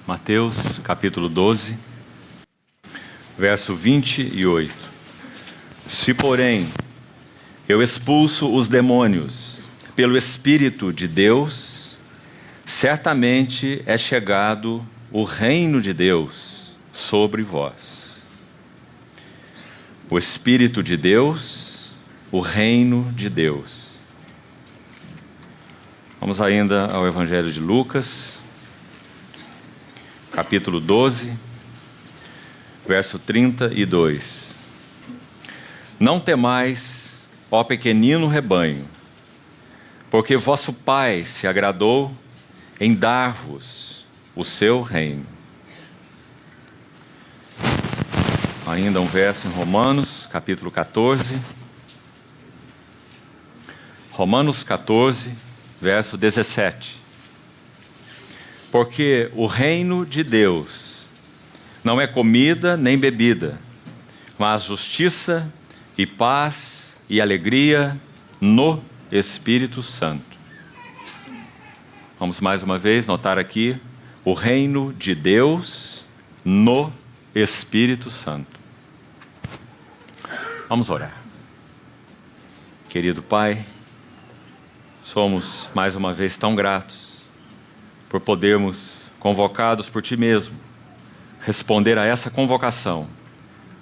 Mateus, capítulo 12, verso 28. Se, porém, eu expulso os demônios pelo Espírito de Deus, certamente é chegado o reino de Deus sobre vós. O Espírito de Deus, o reino de Deus. Vamos ainda ao Evangelho de Lucas, capítulo 12, verso 32. Não temais, ó pequenino rebanho, porque vosso Pai se agradou em dar-vos o seu reino. Ainda um verso em Romanos, capítulo 14. Romanos 14, verso 17. Porque o reino de Deus não é comida nem bebida, mas justiça e paz e alegria no Espírito Santo. Vamos mais uma vez notar aqui o reino de Deus no Espírito Santo. Vamos orar. Querido Pai, somos mais uma vez tão gratos por podermos, convocados por Ti mesmo, responder a essa convocação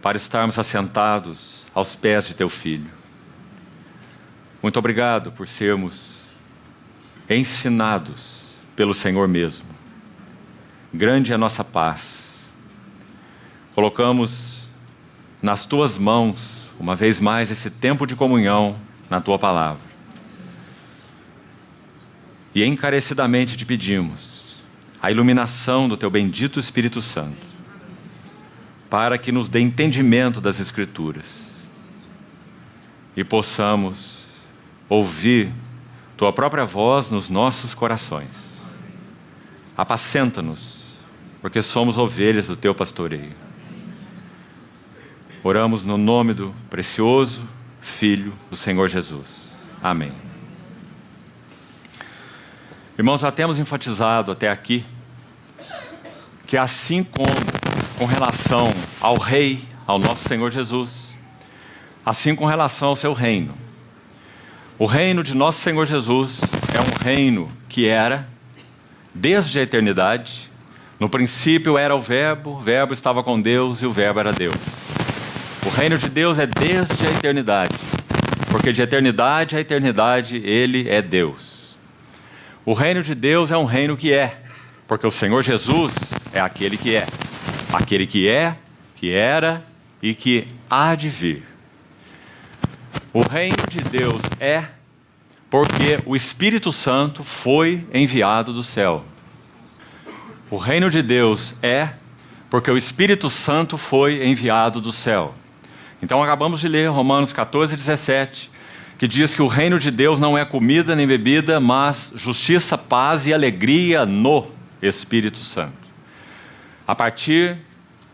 para estarmos assentados aos pés de Teu Filho. Muito obrigado por sermos ensinados pelo Senhor mesmo. Grande é a nossa paz. Colocamos nas Tuas mãos, uma vez mais, esse tempo de comunhão na Tua Palavra. E encarecidamente Te pedimos a iluminação do Teu bendito Espírito Santo, para que nos dê entendimento das Escrituras e possamos ouvir Tua própria voz nos nossos corações. Apacenta-nos, porque somos ovelhas do Teu pastoreio. Oramos no nome do precioso Filho do Senhor Jesus. Amém. Irmãos, já temos enfatizado até aqui que assim como com relação ao Rei, ao nosso Senhor Jesus, assim com relação ao Seu reino, o reino de nosso Senhor Jesus é um reino que era, desde a eternidade, no princípio era o Verbo estava com Deus e o Verbo era Deus. O reino de Deus é desde a eternidade, porque de eternidade a eternidade Ele é Deus. O reino de Deus é um reino que é, porque o Senhor Jesus é aquele que é, que era e que há de vir. O reino de Deus é porque o Espírito Santo foi enviado do céu. O reino de Deus é porque o Espírito Santo foi enviado do céu. Então acabamos de ler Romanos 14, 17, que diz que o reino de Deus não é comida nem bebida, mas justiça, paz e alegria no Espírito Santo. A partir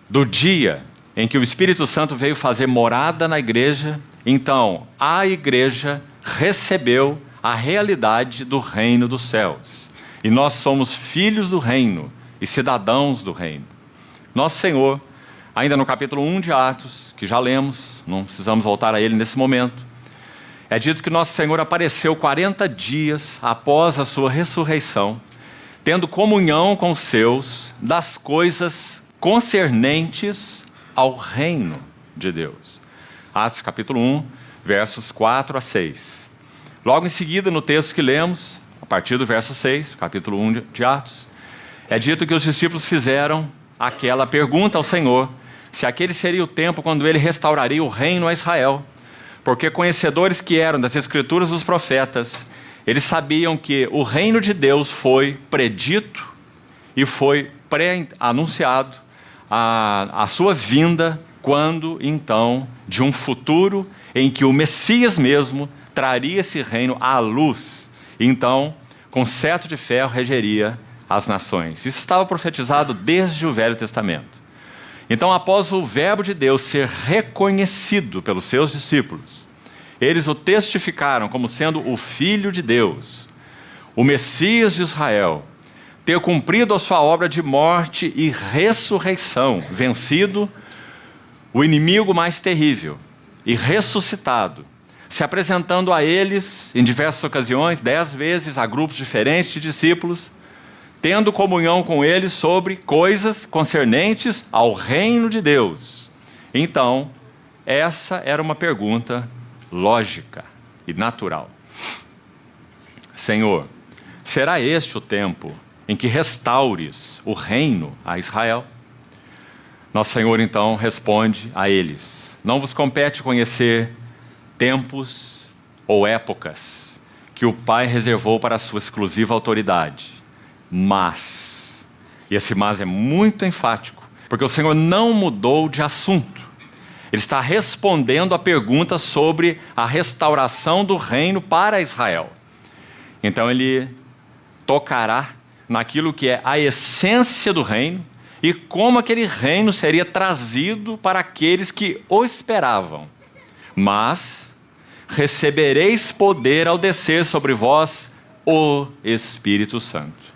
do dia em que o Espírito Santo veio fazer morada na igreja, então a igreja recebeu a realidade do reino dos céus. E nós somos filhos do reino e cidadãos do reino. Nosso Senhor, ainda no capítulo 1 de Atos, que já lemos, não precisamos voltar a ele nesse momento, é dito que Nosso Senhor apareceu 40 dias após a sua ressurreição, tendo comunhão com os seus das coisas concernentes ao reino de Deus. Atos capítulo 1, versos 4 a 6. Logo em seguida, no texto que lemos, a partir do verso 6, capítulo 1 de Atos, é dito que os discípulos fizeram aquela pergunta ao Senhor, se aquele seria o tempo quando Ele restauraria o reino a Israel. Porque conhecedores que eram das Escrituras dos profetas, eles sabiam que o reino de Deus foi predito e foi pré-anunciado a sua vinda, quando então, de um futuro em que o Messias mesmo traria esse reino à luz. Então, com cetro de ferro regeria as nações. Isso estava profetizado desde o Velho Testamento. Então, após o Verbo de Deus ser reconhecido pelos seus discípulos, eles o testificaram como sendo o Filho de Deus, o Messias de Israel, ter cumprido a sua obra de morte e ressurreição, vencido o inimigo mais terrível e ressuscitado, se apresentando a eles em diversas ocasiões, 10 vezes, a grupos diferentes de discípulos, tendo comunhão com eles sobre coisas concernentes ao reino de Deus. Então, essa era uma pergunta lógica e natural. Senhor, será este o tempo em que restaures o reino a Israel? Nosso Senhor então responde a eles: não vos compete conhecer tempos ou épocas que o Pai reservou para a sua exclusiva autoridade. Mas, e esse mas é muito enfático, porque o Senhor não mudou de assunto. Ele está respondendo a pergunta sobre a restauração do reino para Israel. Então ele tocará naquilo que é a essência do reino e como aquele reino seria trazido para aqueles que o esperavam. Mas recebereis poder ao descer sobre vós o Espírito Santo.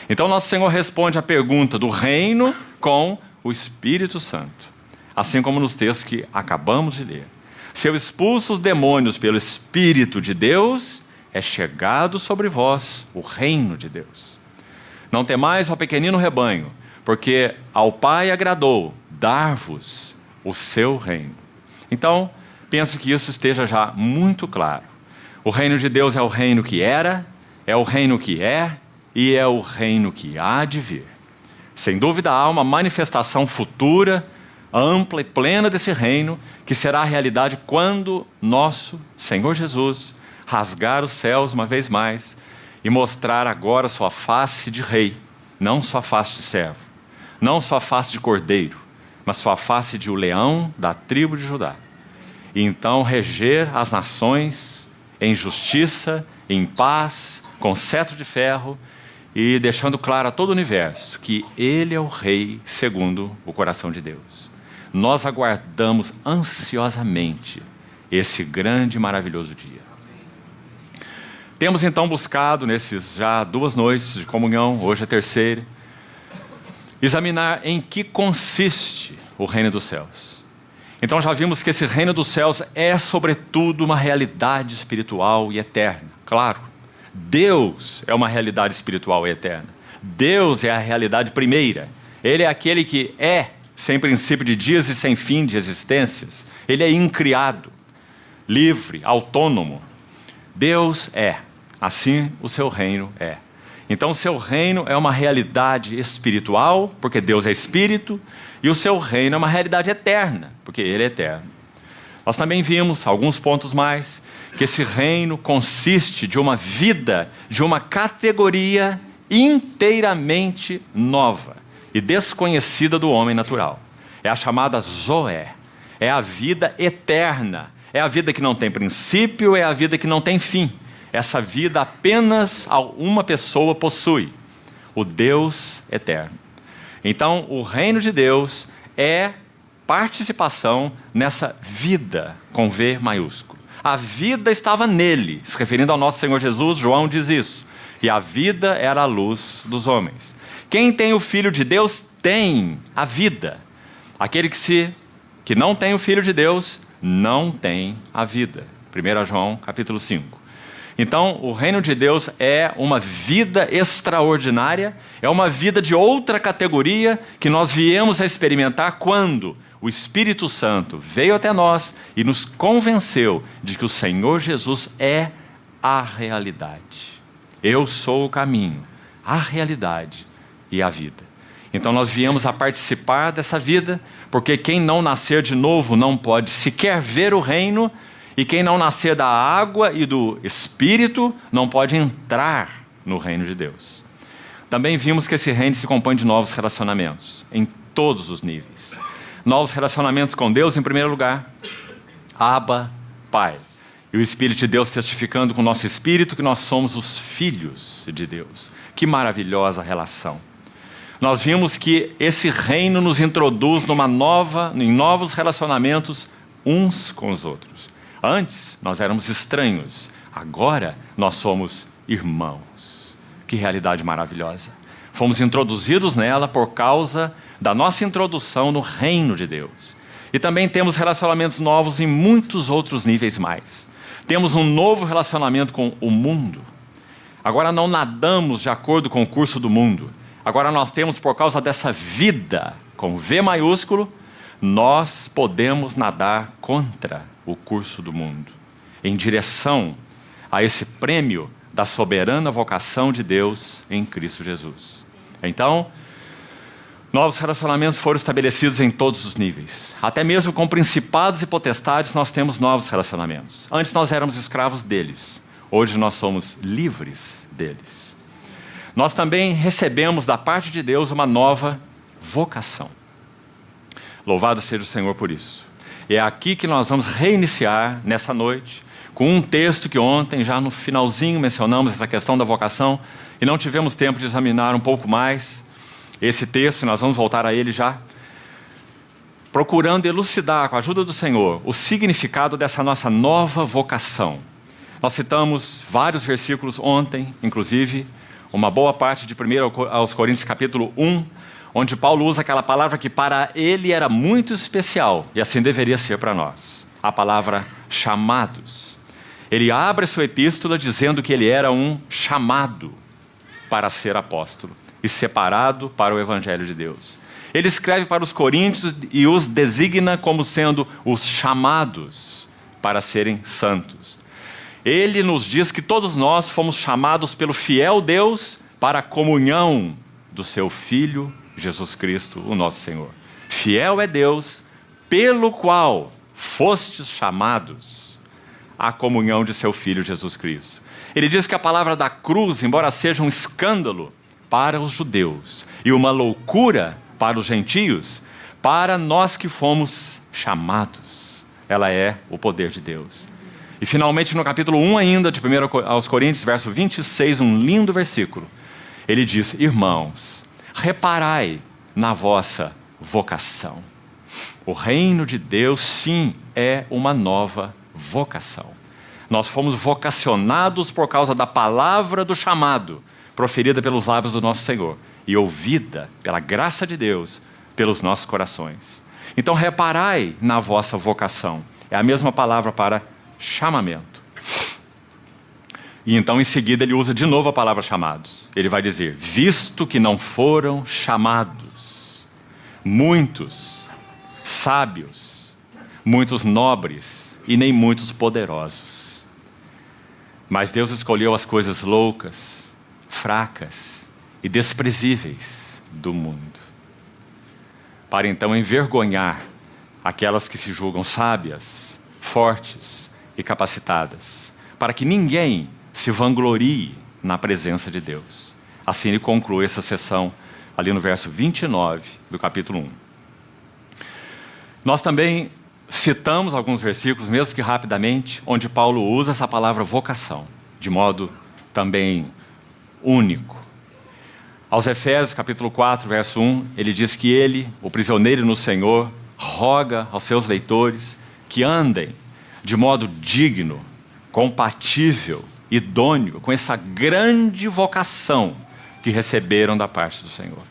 Então nosso Senhor responde à pergunta do reino com o Espírito Santo, assim como nos textos que acabamos de ler. Se eu expulso os demônios pelo Espírito de Deus, é chegado sobre vós o reino de Deus. Não temais, ó pequenino rebanho, porque ao Pai agradou dar-vos o seu reino. Então, penso que isso esteja já muito claro. O reino de Deus é o reino que era, é o reino que é e é o reino que há de vir. Sem dúvida há uma manifestação futura, ampla e plena desse reino, que será a realidade quando nosso Senhor Jesus rasgar os céus uma vez mais e mostrar agora sua face de rei, não sua face de servo, não sua face de cordeiro, mas sua face de o leão da tribo de Judá. E então reger as nações em justiça, em paz, com cetro de ferro, e deixando claro a todo o universo que Ele é o Rei segundo o coração de Deus. Nós aguardamos ansiosamente esse grande e maravilhoso dia. Temos então buscado, nesses já 2 noites de comunhão, hoje é a terceira, examinar em que consiste o reino dos céus. Então já vimos que esse reino dos céus é sobretudo uma realidade espiritual e eterna. Claro, Deus é uma realidade espiritual e eterna. Deus é a realidade primeira. Ele é aquele que é sem princípio de dias e sem fim de existências. Ele é incriado, livre, autônomo. Deus é, assim o seu reino é. Então o seu reino é uma realidade espiritual, porque Deus é espírito, e o seu reino é uma realidade eterna, porque Ele é eterno. Nós também vimos, alguns pontos mais, que esse reino consiste de uma vida, de uma categoria inteiramente nova e desconhecida do homem natural. É a chamada Zoé, é a vida eterna. É a vida que não tem princípio, é a vida que não tem fim. Essa vida apenas uma pessoa possui, o Deus eterno. Então, o reino de Deus é participação nessa vida, com V maiúsculo. A vida estava nele, se referindo ao nosso Senhor Jesus, João diz isso. E a vida era a luz dos homens. Quem tem o Filho de Deus tem a vida. Aquele que não tem o Filho de Deus não tem a vida. 1 João, capítulo 5. Então, o reino de Deus é uma vida extraordinária, é uma vida de outra categoria que nós viemos a experimentar quando o Espírito Santo veio até nós e nos convenceu de que o Senhor Jesus é a realidade. Eu sou o caminho, a realidade e a vida. Então nós viemos a participar dessa vida, porque quem não nascer de novo não pode sequer ver o reino, e quem não nascer da água e do Espírito não pode entrar no reino de Deus. Também vimos que esse reino se compõe de novos relacionamentos, em todos os níveis. Novos relacionamentos com Deus, em primeiro lugar. Abba, Pai. E o Espírito de Deus testificando com o nosso espírito que nós somos os filhos de Deus. Que maravilhosa relação. Nós vimos que esse reino nos introduz em novos relacionamentos uns com os outros. Antes, nós éramos estranhos. Agora, nós somos irmãos. Que realidade maravilhosa. Fomos introduzidos nela por causa da nossa introdução no reino de Deus. E também temos relacionamentos novos em muitos outros níveis mais. Temos um novo relacionamento com o mundo. Agora não nadamos de acordo com o curso do mundo. Agora nós temos, por causa dessa vida, com V maiúsculo, nós podemos nadar contra o curso do mundo, em direção a esse prêmio da soberana vocação de Deus em Cristo Jesus. Então, novos relacionamentos foram estabelecidos em todos os níveis. Até mesmo com principados e potestades nós temos novos relacionamentos. Antes nós éramos escravos deles. Hoje nós somos livres deles. Nós também recebemos da parte de Deus uma nova vocação. Louvado seja o Senhor por isso. E é aqui que nós vamos reiniciar nessa noite, com um texto que ontem, já no finalzinho, mencionamos essa questão da vocação, e não tivemos tempo de examinar um pouco mais esse texto, nós vamos voltar a ele já, procurando elucidar, com a ajuda do Senhor, o significado dessa nossa nova vocação. Nós citamos vários versículos ontem, inclusive, uma boa parte de 1 aos Coríntios capítulo 1, onde Paulo usa aquela palavra que para ele era muito especial, e assim deveria ser para nós, a palavra chamados. Ele abre sua epístola dizendo que ele era um chamado para ser apóstolo e separado para o Evangelho de Deus. Ele escreve para os coríntios e os designa como sendo os chamados para serem santos. Ele nos diz que todos nós fomos chamados pelo fiel Deus para a comunhão do seu Filho, Jesus Cristo, o nosso Senhor. Fiel é Deus, pelo qual fostes chamados à comunhão de seu Filho, Jesus Cristo. Ele diz que a palavra da cruz, embora seja um escândalo para os judeus e uma loucura para os gentios, para nós que fomos chamados, ela é o poder de Deus. E finalmente no capítulo 1 ainda, de 1 aos Coríntios, verso 26, um lindo versículo, ele diz: irmãos, reparai na vossa vocação. O reino de Deus, sim, é uma nova vocação. Nós fomos vocacionados por causa da palavra do chamado, proferida pelos lábios do nosso Senhor e ouvida pela graça de Deus pelos nossos corações. Então reparai na vossa vocação. É a mesma palavra para chamamento. E então em seguida ele usa de novo a palavra chamados. Ele vai dizer: visto que não foram chamados muitos sábios, muitos nobres e nem muitos poderosos, mas Deus escolheu as coisas loucas, fracas e desprezíveis do mundo, para então envergonhar aquelas que se julgam sábias, fortes e capacitadas, para que ninguém se vanglorie na presença de Deus. Assim ele conclui essa sessão ali no verso 29 do capítulo 1. Nós também citamos alguns versículos, mesmo que rapidamente, onde Paulo usa essa palavra vocação, de modo também único. Aos Efésios, capítulo 4, verso 1, ele diz que ele, o prisioneiro no Senhor, roga aos seus leitores que andem de modo digno, compatível, idôneo, com essa grande vocação que receberam da parte do Senhor.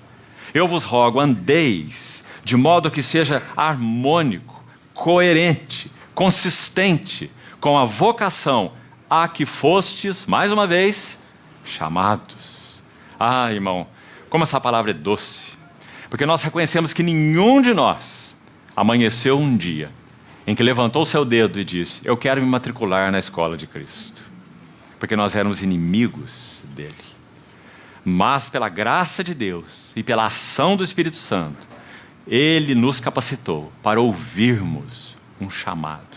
Eu vos rogo, andeis de modo que seja harmônico, coerente, consistente com a vocação a que fostes, mais uma vez, chamados. Ah, irmão, como essa palavra é doce, porque nós reconhecemos que nenhum de nós amanheceu um dia em que levantou o seu dedo e disse: eu quero me matricular na escola de Cristo, porque nós éramos inimigos dele. Mas pela graça de Deus e pela ação do Espírito Santo, ele nos capacitou para ouvirmos um chamado,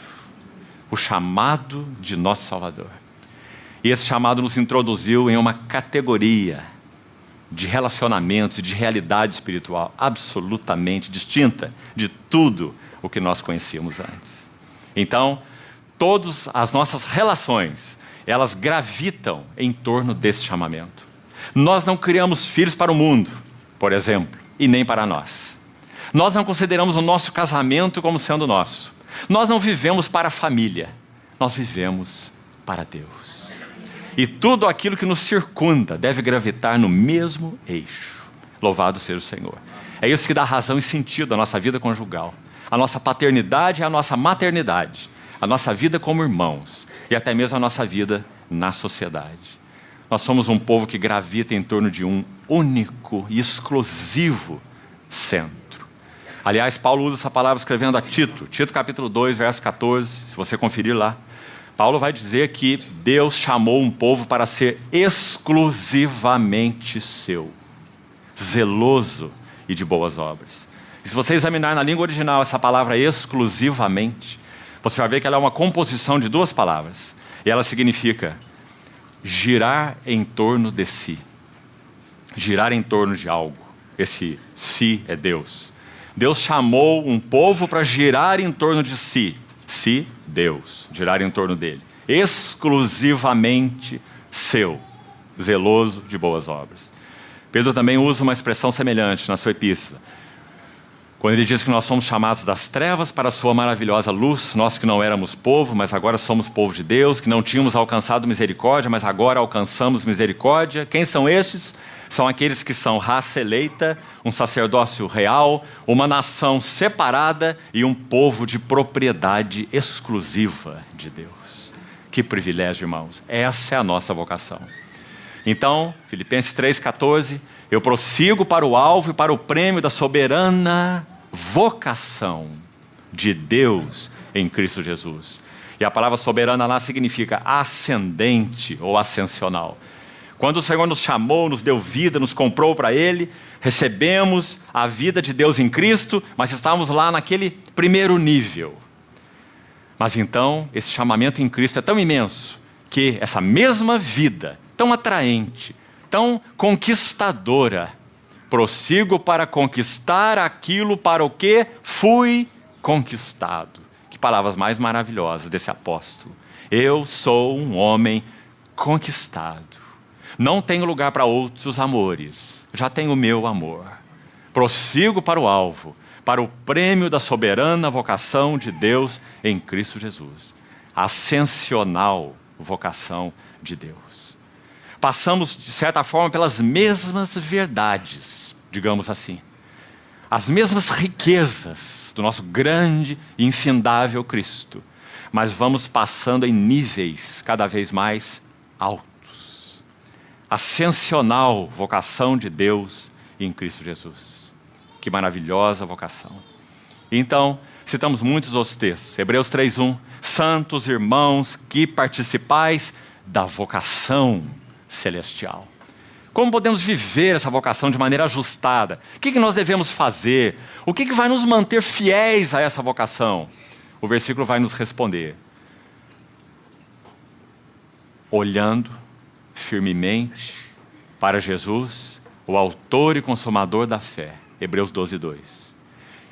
o chamado de nosso Salvador. E esse chamado nos introduziu em uma categoria de relacionamentos e de realidade espiritual absolutamente distinta de tudo o que nós conhecíamos antes. Então, todas as nossas relações, elas gravitam em torno desse chamamento. Nós não criamos filhos para o mundo, por exemplo, e nem para nós. Nós não consideramos o nosso casamento como sendo nosso. Nós não vivemos para a família, nós vivemos para Deus. e tudo aquilo que nos circunda deve gravitar no mesmo eixo. Louvado seja o Senhor. É isso que dá razão e sentido à nossa vida conjugal, à nossa paternidade e à nossa maternidade, à nossa vida como irmãos e até mesmo à nossa vida na sociedade. Nós somos um povo que gravita em torno de um único e exclusivo centro. Aliás, Paulo usa essa palavra escrevendo a Tito, Tito capítulo 2, verso 14, se você conferir lá. Paulo vai dizer que Deus chamou um povo para ser exclusivamente seu, zeloso e de boas obras. E se você examinar na língua original essa palavra exclusivamente, você vai ver que ela é uma composição de duas palavras. E ela significa girar em torno de si. Girar em torno de algo. Esse si é Deus. Deus chamou um povo para girar em torno de si. Si, Deus. Girar em torno dele. Exclusivamente seu. Zeloso de boas obras. Pedro também usa uma expressão semelhante na sua epístola. Quando ele diz que nós somos chamados das trevas para a sua maravilhosa luz, nós que não éramos povo, mas agora somos povo de Deus, que não tínhamos alcançado misericórdia, mas agora alcançamos misericórdia. Quem são estes? São aqueles que são raça eleita, um sacerdócio real, uma nação separada e um povo de propriedade exclusiva de Deus. Que privilégio, irmãos. Essa é a nossa vocação. Então, Filipenses 3,14, eu prossigo para o alvo e para o prêmio da soberana vocação de Deus em Cristo Jesus. E a palavra soberana lá significa ascendente ou ascensional. Quando o Senhor nos chamou, nos deu vida, nos comprou para Ele, recebemos a vida de Deus em Cristo, mas estávamos lá naquele primeiro nível. Mas então, esse chamamento em Cristo é tão imenso, que essa mesma vida, tão atraente, tão conquistadora, prossigo para conquistar aquilo para o que fui conquistado. Que palavras mais maravilhosas desse apóstolo. Eu sou um homem conquistado. Não tenho lugar para outros amores, já tenho o meu amor. Prossigo para o alvo, para o prêmio da soberana vocação de Deus em Cristo Jesus. Ascensional vocação de Deus. Passamos, de certa forma, pelas mesmas verdades, digamos assim. As mesmas riquezas do nosso grande e infindável Cristo. Mas vamos passando em níveis cada vez mais altos. Ascensional vocação de Deus em Cristo Jesus. Que maravilhosa vocação. Então, citamos muitos outros textos. Hebreus 3:1. Santos irmãos que participais da vocação celestial. Como podemos viver essa vocação de maneira ajustada? O que nós devemos fazer? O que vai nos manter fiéis a essa vocação? O versículo vai nos responder. Olhando firmemente para Jesus, o autor e consumador da fé. Hebreus 12:2.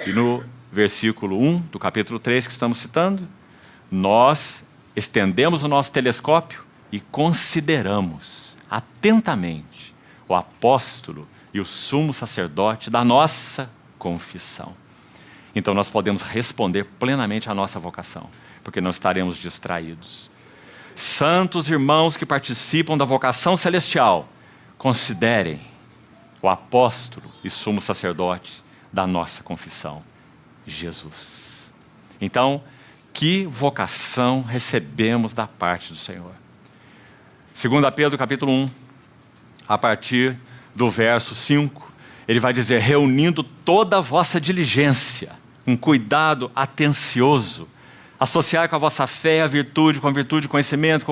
E no versículo 1 do capítulo 3 que estamos citando, nós estendemos o nosso telescópio e consideramos atentamente o apóstolo e o sumo sacerdote da nossa confissão. Então nós podemos responder plenamente à nossa vocação, porque não estaremos distraídos. Santos irmãos que participam da vocação celestial, considerem o apóstolo e sumo sacerdote da nossa confissão, Jesus. Então, que vocação recebemos da parte do Senhor? 2 Pedro capítulo 1, a partir do verso 5, ele vai dizer, reunindo toda a vossa diligência, um cuidado atencioso, associar com a vossa fé a virtude, com conhecimento,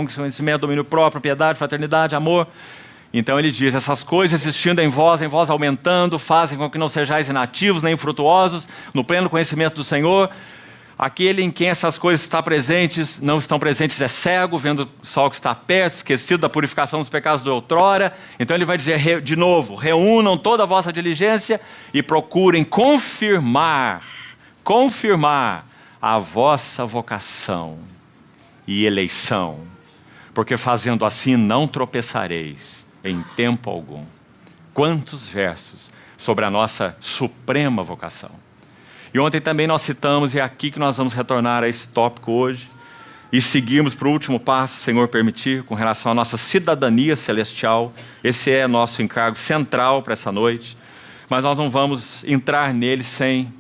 domínio próprio, piedade, fraternidade, amor. Então ele diz, essas coisas existindo em vós aumentando, fazem com que não sejais inativos nem infrutuosos, no pleno conhecimento do Senhor. Aquele em quem essas coisas não estão presentes é cego, vendo só o que está perto, esquecido da purificação dos pecados de outrora. Então ele vai dizer de novo, reúnam toda a vossa diligência e procurem confirmar a vossa vocação e eleição, porque fazendo assim não tropeçareis em tempo algum. Quantos versos sobre a nossa suprema vocação. E ontem também nós citamos, e é aqui que nós vamos retornar a esse tópico hoje, e seguirmos para o último passo, Senhor permitir, com relação à nossa cidadania celestial. Esse é nosso encargo central para essa noite, mas nós não vamos entrar nele sem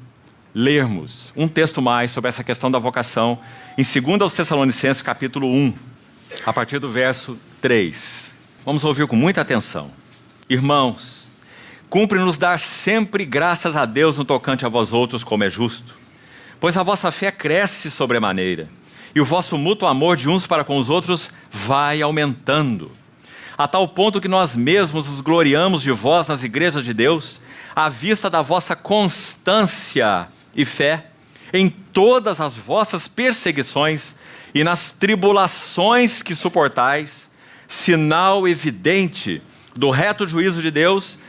lermos um texto mais sobre essa questão da vocação, em 2 Tessalonicenses capítulo 1, a partir do verso 3. Vamos ouvir com muita atenção. Irmãos, cumpre-nos dar sempre graças a Deus no tocante a vós outros, como é justo, pois a vossa fé cresce sobremaneira, e o vosso mútuo amor de uns para com os outros vai aumentando, a tal ponto que nós mesmos nos gloriamos de vós nas igrejas de Deus, à vista da vossa constância e fé, em todas as vossas perseguições e nas tribulações que suportais, sinal evidente do reto juízo de Deus,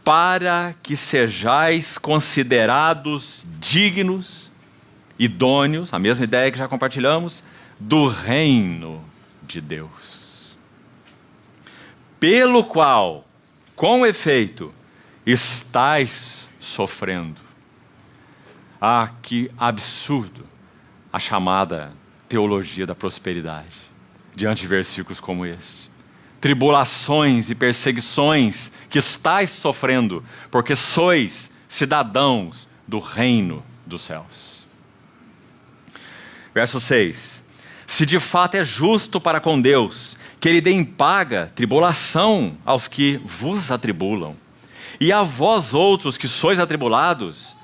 para que sejais considerados dignos, idôneos, a mesma ideia que já compartilhamos, do reino de Deus, pelo qual, com efeito, estais sofrendo. Ah, que absurdo a chamada teologia da prosperidade, diante de versículos como este. Tribulações e perseguições que estais sofrendo, porque sois cidadãos do reino dos céus. Verso 6. Se de fato é justo para com Deus, que Ele dê em paga tribulação aos que vos atribulam, e a vós outros que sois atribulados,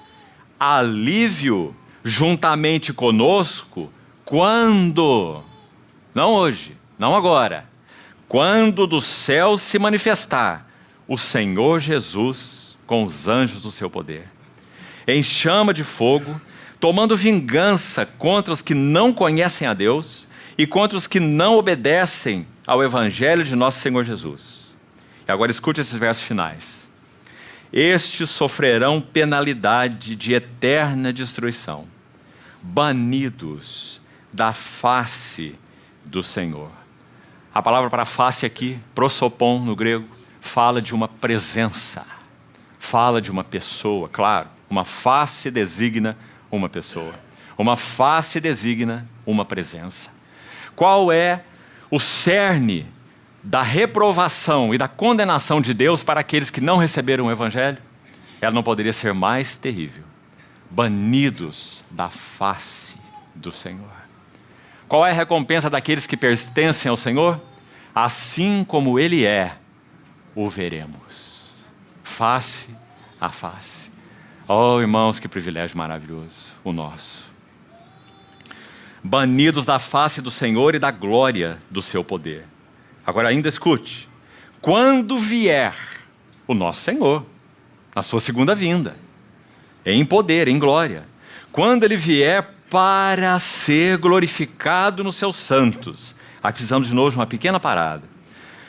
alívio juntamente conosco, quando, não hoje, não agora, quando do céu se manifestar o Senhor Jesus com os anjos do seu poder, em chama de fogo, tomando vingança contra os que não conhecem a Deus e contra os que não obedecem ao Evangelho de nosso Senhor Jesus. E agora escute esses versos finais. Estes sofrerão penalidade de eterna destruição, banidos da face do Senhor. A palavra para face aqui, prosopon no grego, fala de uma presença, fala de uma pessoa, claro. Uma face designa uma pessoa, uma face designa uma presença. Qual é o cerne da reprovação e da condenação de Deus para aqueles que não receberam o Evangelho? Ela não poderia ser mais terrível. Banidos da face do Senhor. Qual é a recompensa daqueles que pertencem ao Senhor? Assim como Ele é, o veremos, face a face. Oh, irmãos, que privilégio maravilhoso, o nosso. Banidos da face do Senhor e da glória do seu poder. Agora ainda escute. Quando vier o nosso Senhor, na sua segunda vinda, em poder, em glória, quando Ele vier para ser glorificado nos seus santos. Aqui precisamos de novo de uma pequena parada.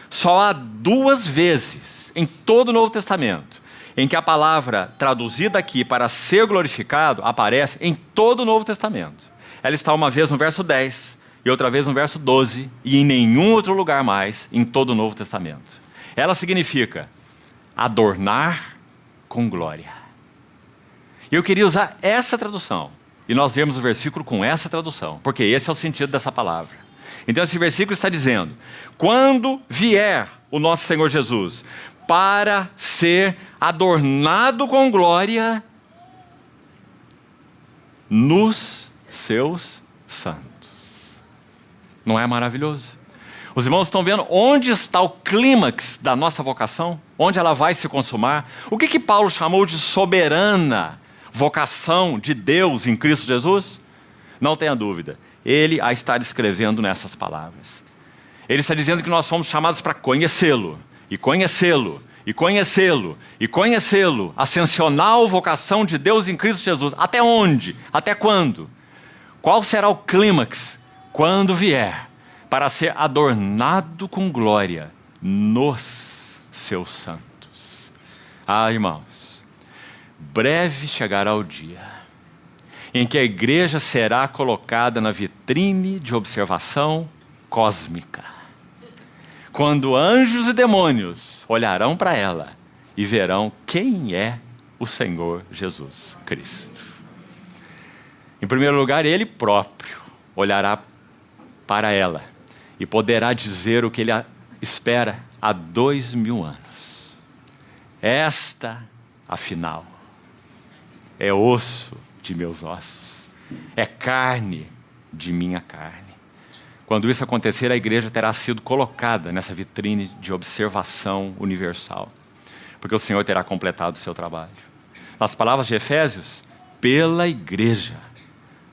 Só há 2 vezes em todo o Novo Testamento em que a palavra traduzida aqui para ser glorificado aparece em todo o Novo Testamento. Ela está uma vez no verso 10 e outra vez no verso 12 e em nenhum outro lugar mais em todo o Novo Testamento. Ela significa adornar com glória. E eu queria usar essa tradução e nós vemos o versículo com essa tradução, porque esse é o sentido dessa palavra. Então esse versículo está dizendo, quando vier o nosso Senhor Jesus para ser adornado com glória nos seus santos. Não é maravilhoso? Os irmãos estão vendo onde está o clímax da nossa vocação? Onde ela vai se consumar? O que Paulo chamou de soberana vocação de Deus em Cristo Jesus? Não tenha dúvida, ele a está descrevendo nessas palavras. Ele está dizendo que nós fomos chamados para conhecê-lo, e conhecê-lo, e conhecê-lo, e conhecê-lo. Ascensional vocação de Deus em Cristo Jesus. Até onde? Até quando? Qual será o clímax? Quando vier, para ser adornado com glória nos seus santos. Ah, irmãos, breve chegará o dia em que a igreja será colocada na vitrine de observação cósmica. Quando anjos e demônios olharão para ela e verão quem é o Senhor Jesus Cristo. Em primeiro lugar, Ele próprio olhará para ela e poderá dizer o que ele espera há 2000 anos. Esta, afinal, é osso de meus ossos, é carne de minha carne. Quando isso acontecer, a igreja terá sido colocada nessa vitrine de observação universal, porque o Senhor terá completado o seu trabalho. Nas palavras de Efésios, pela igreja,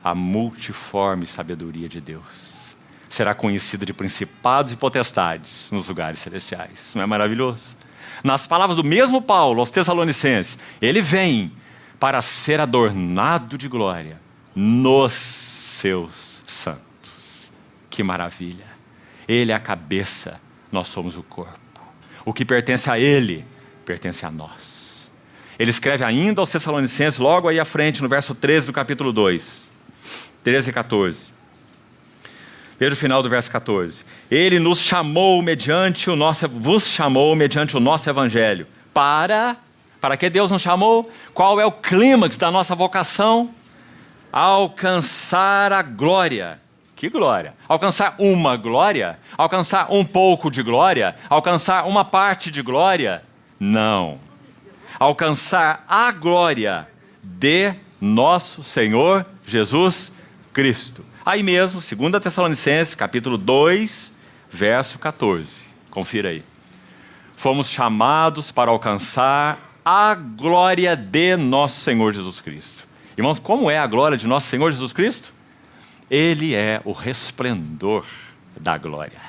a multiforme sabedoria de Deus será conhecida de principados e potestades nos lugares celestiais. Não é maravilhoso? Nas palavras do mesmo Paulo aos Tessalonicenses, ele vem para ser adornado de glória nos seus santos. Que maravilha! Ele é a cabeça, nós somos o corpo. O que pertence a ele, pertence a nós. Ele escreve ainda aos Tessalonicenses, logo aí à frente, no verso 13 do capítulo 2. 13 e 14. Veja o final do verso 14. Ele nos chamou mediante o nosso, vos chamou mediante o nosso evangelho. Para que Deus nos chamou? Qual é o clímax da nossa vocação? Alcançar a glória. Que glória? Alcançar uma glória? Alcançar um pouco de glória? Alcançar uma parte de glória? Não. Alcançar a glória de nosso Senhor Jesus Cristo. Aí mesmo, 2 Tessalonicenses, capítulo 2, verso 14. Confira aí. Fomos chamados para alcançar a glória de nosso Senhor Jesus Cristo. Irmãos, como é a glória de nosso Senhor Jesus Cristo? Ele é o resplendor da glória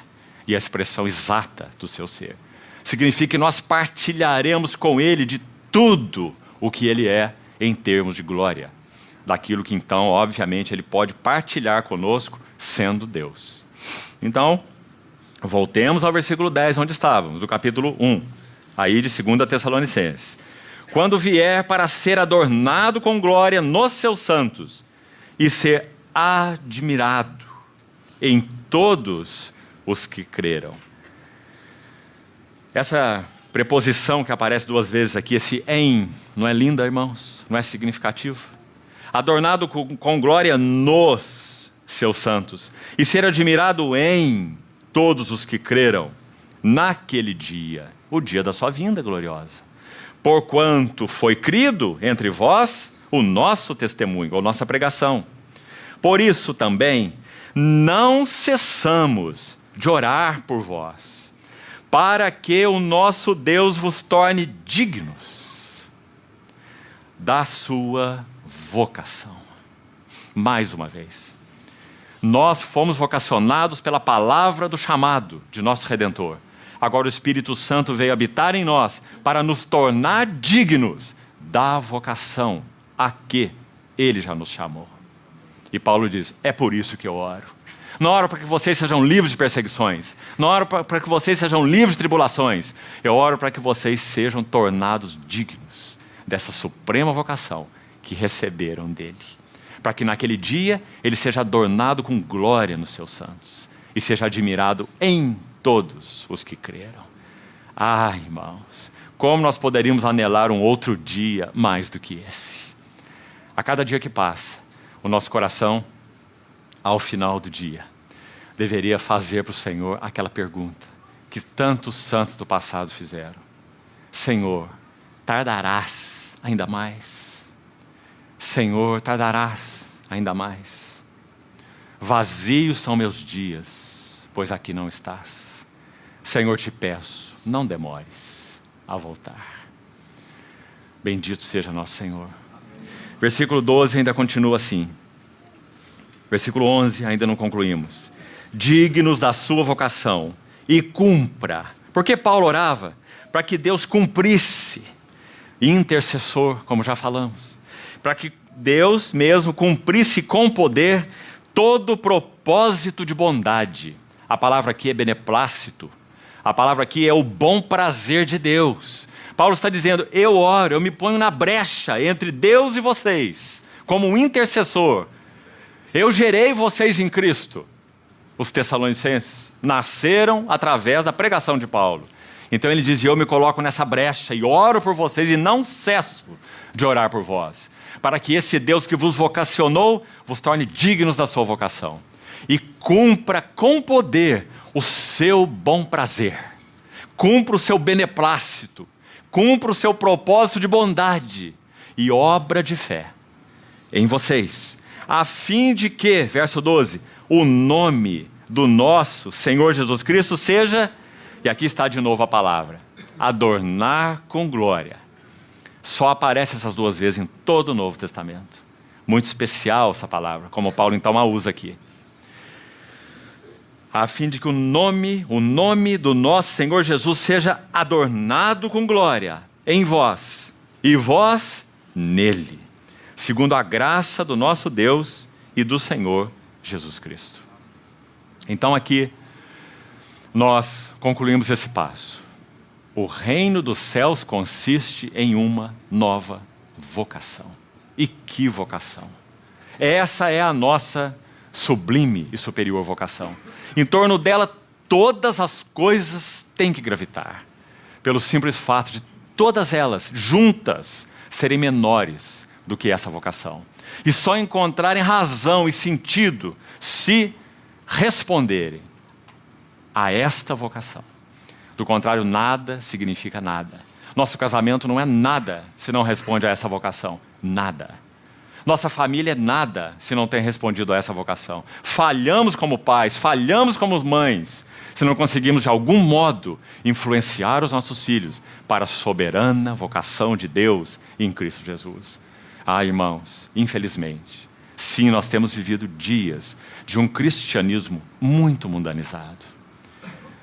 e a expressão exata do seu ser. Significa que nós partilharemos com Ele de tudo o que Ele é em termos de glória. Daquilo que então, obviamente, Ele pode partilhar conosco sendo Deus. Então, voltemos ao versículo 10, onde estávamos, do capítulo 1, aí de 2 Tessalonicenses. Quando vier para ser adornado com glória nos seus santos e ser admirado em todos os que creram. Essa preposição que aparece 2 vezes aqui, esse em, não é linda, irmãos? Não é significativo? Adornado com glória nos seus santos e ser admirado em todos os que creram naquele dia, o dia da sua vinda gloriosa. Porquanto foi crido entre vós o nosso testemunho, ou nossa pregação. Por isso também não cessamos de orar por vós, para que o nosso Deus vos torne dignos da sua vocação. Mais uma vez, nós fomos vocacionados pela palavra do chamado de nosso Redentor. Agora o Espírito Santo veio habitar em nós para nos tornar dignos da vocação a que Ele já nos chamou. E Paulo diz, é por isso que eu oro. Não oro para que vocês sejam livres de perseguições. Não oro para que vocês sejam livres de tribulações. Eu oro para que vocês sejam tornados dignos dessa suprema vocação que receberam dele. Para que naquele dia ele seja adornado com glória nos seus santos. E seja admirado em todos os que creram. Ah, irmãos, como nós poderíamos anelar um outro dia mais do que esse? A cada dia que passa, o nosso coração, ao final do dia, deveria fazer para o Senhor aquela pergunta que tantos santos do passado fizeram. Senhor, tardarás ainda mais? Senhor, tardarás ainda mais? Vazios são meus dias, pois aqui não estás. Senhor, te peço, não demores a voltar. Bendito seja nosso Senhor. Versículo 12 ainda continua assim. Versículo 11 ainda não concluímos. Dignos da sua vocação e cumpra. Porque Paulo orava para que Deus cumprisse. Intercessor, como já falamos. Para que Deus mesmo cumprisse com poder todo o propósito de bondade. A palavra aqui é beneplácito. A palavra aqui é o bom prazer de Deus. Paulo está dizendo, eu oro, eu me ponho na brecha entre Deus e vocês, como um intercessor. Eu gerei vocês em Cristo. Os Tessalonicenses nasceram através da pregação de Paulo. Então ele diz, eu me coloco nessa brecha e oro por vocês e não cesso de orar por vós, para que esse Deus que vos vocacionou vos torne dignos da sua vocação. e cumpra com poder o seu bom prazer, cumpra o seu beneplácito, cumpra o seu propósito de bondade e obra de fé em vocês, a fim de que, verso 12, o nome do nosso Senhor Jesus Cristo seja, e aqui está de novo a palavra, adornar com glória. Só aparece essas duas vezes em todo o Novo Testamento. Muito especial essa palavra, como Paulo então a usa aqui. A fim de que o nome do nosso Senhor Jesus seja adornado com glória em vós, e vós nele, segundo a graça do nosso Deus e do Senhor Jesus Cristo. Então aqui nós concluímos esse passo. O reino dos céus consiste em uma nova vocação. E que vocação! Essa é a nossa sublime e superior vocação. Em torno dela, todas as coisas têm que gravitar, pelo simples fato de todas elas, juntas, serem menores do que essa vocação. E só encontrarem razão e sentido se responderem a esta vocação. Do contrário, nada significa nada. Nosso casamento não é nada se não responde a essa vocação. Nada. Nossa família é nada se não tem respondido a essa vocação. Falhamos como pais, falhamos como mães, se não conseguimos de algum modo influenciar os nossos filhos para a soberana vocação de Deus em Cristo Jesus. Ah, irmãos, infelizmente, sim, nós temos vivido dias de um cristianismo muito mundanizado.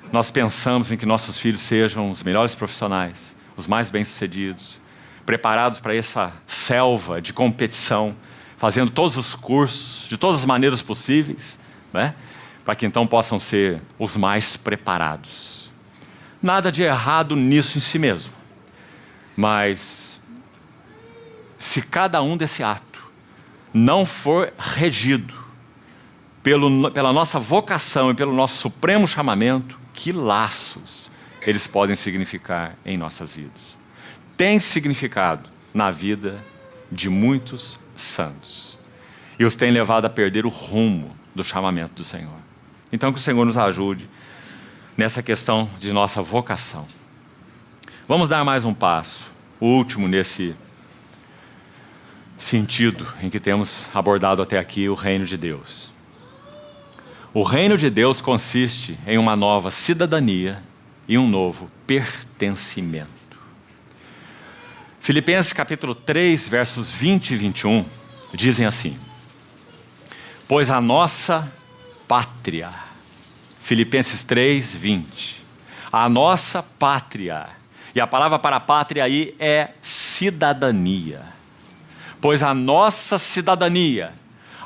Nós pensamos em que nossos filhos sejam os melhores profissionais, os mais bem-sucedidos, preparados para essa selva de competição, fazendo todos os cursos, de todas as maneiras possíveis, né? Para que então possam ser os mais preparados. Nada de errado nisso em si mesmo. Mas, se cada um desse ato não for regido pela nossa vocação e pelo nosso supremo chamamento, que laços eles podem significar em nossas vidas. Tem significado na vida de muitos santos. E os tem levado a perder o rumo do chamamento do Senhor. Então que o Senhor nos ajude nessa questão de nossa vocação. Vamos dar mais um passo, o último nesse sentido em que temos abordado até aqui o reino de Deus. O reino de Deus consiste em uma nova cidadania e um novo pertencimento. Filipenses capítulo 3, versos 20 e 21, dizem assim: pois a nossa pátria, Filipenses 3, 20, a nossa pátria, e a palavra para pátria aí é cidadania, pois a nossa cidadania,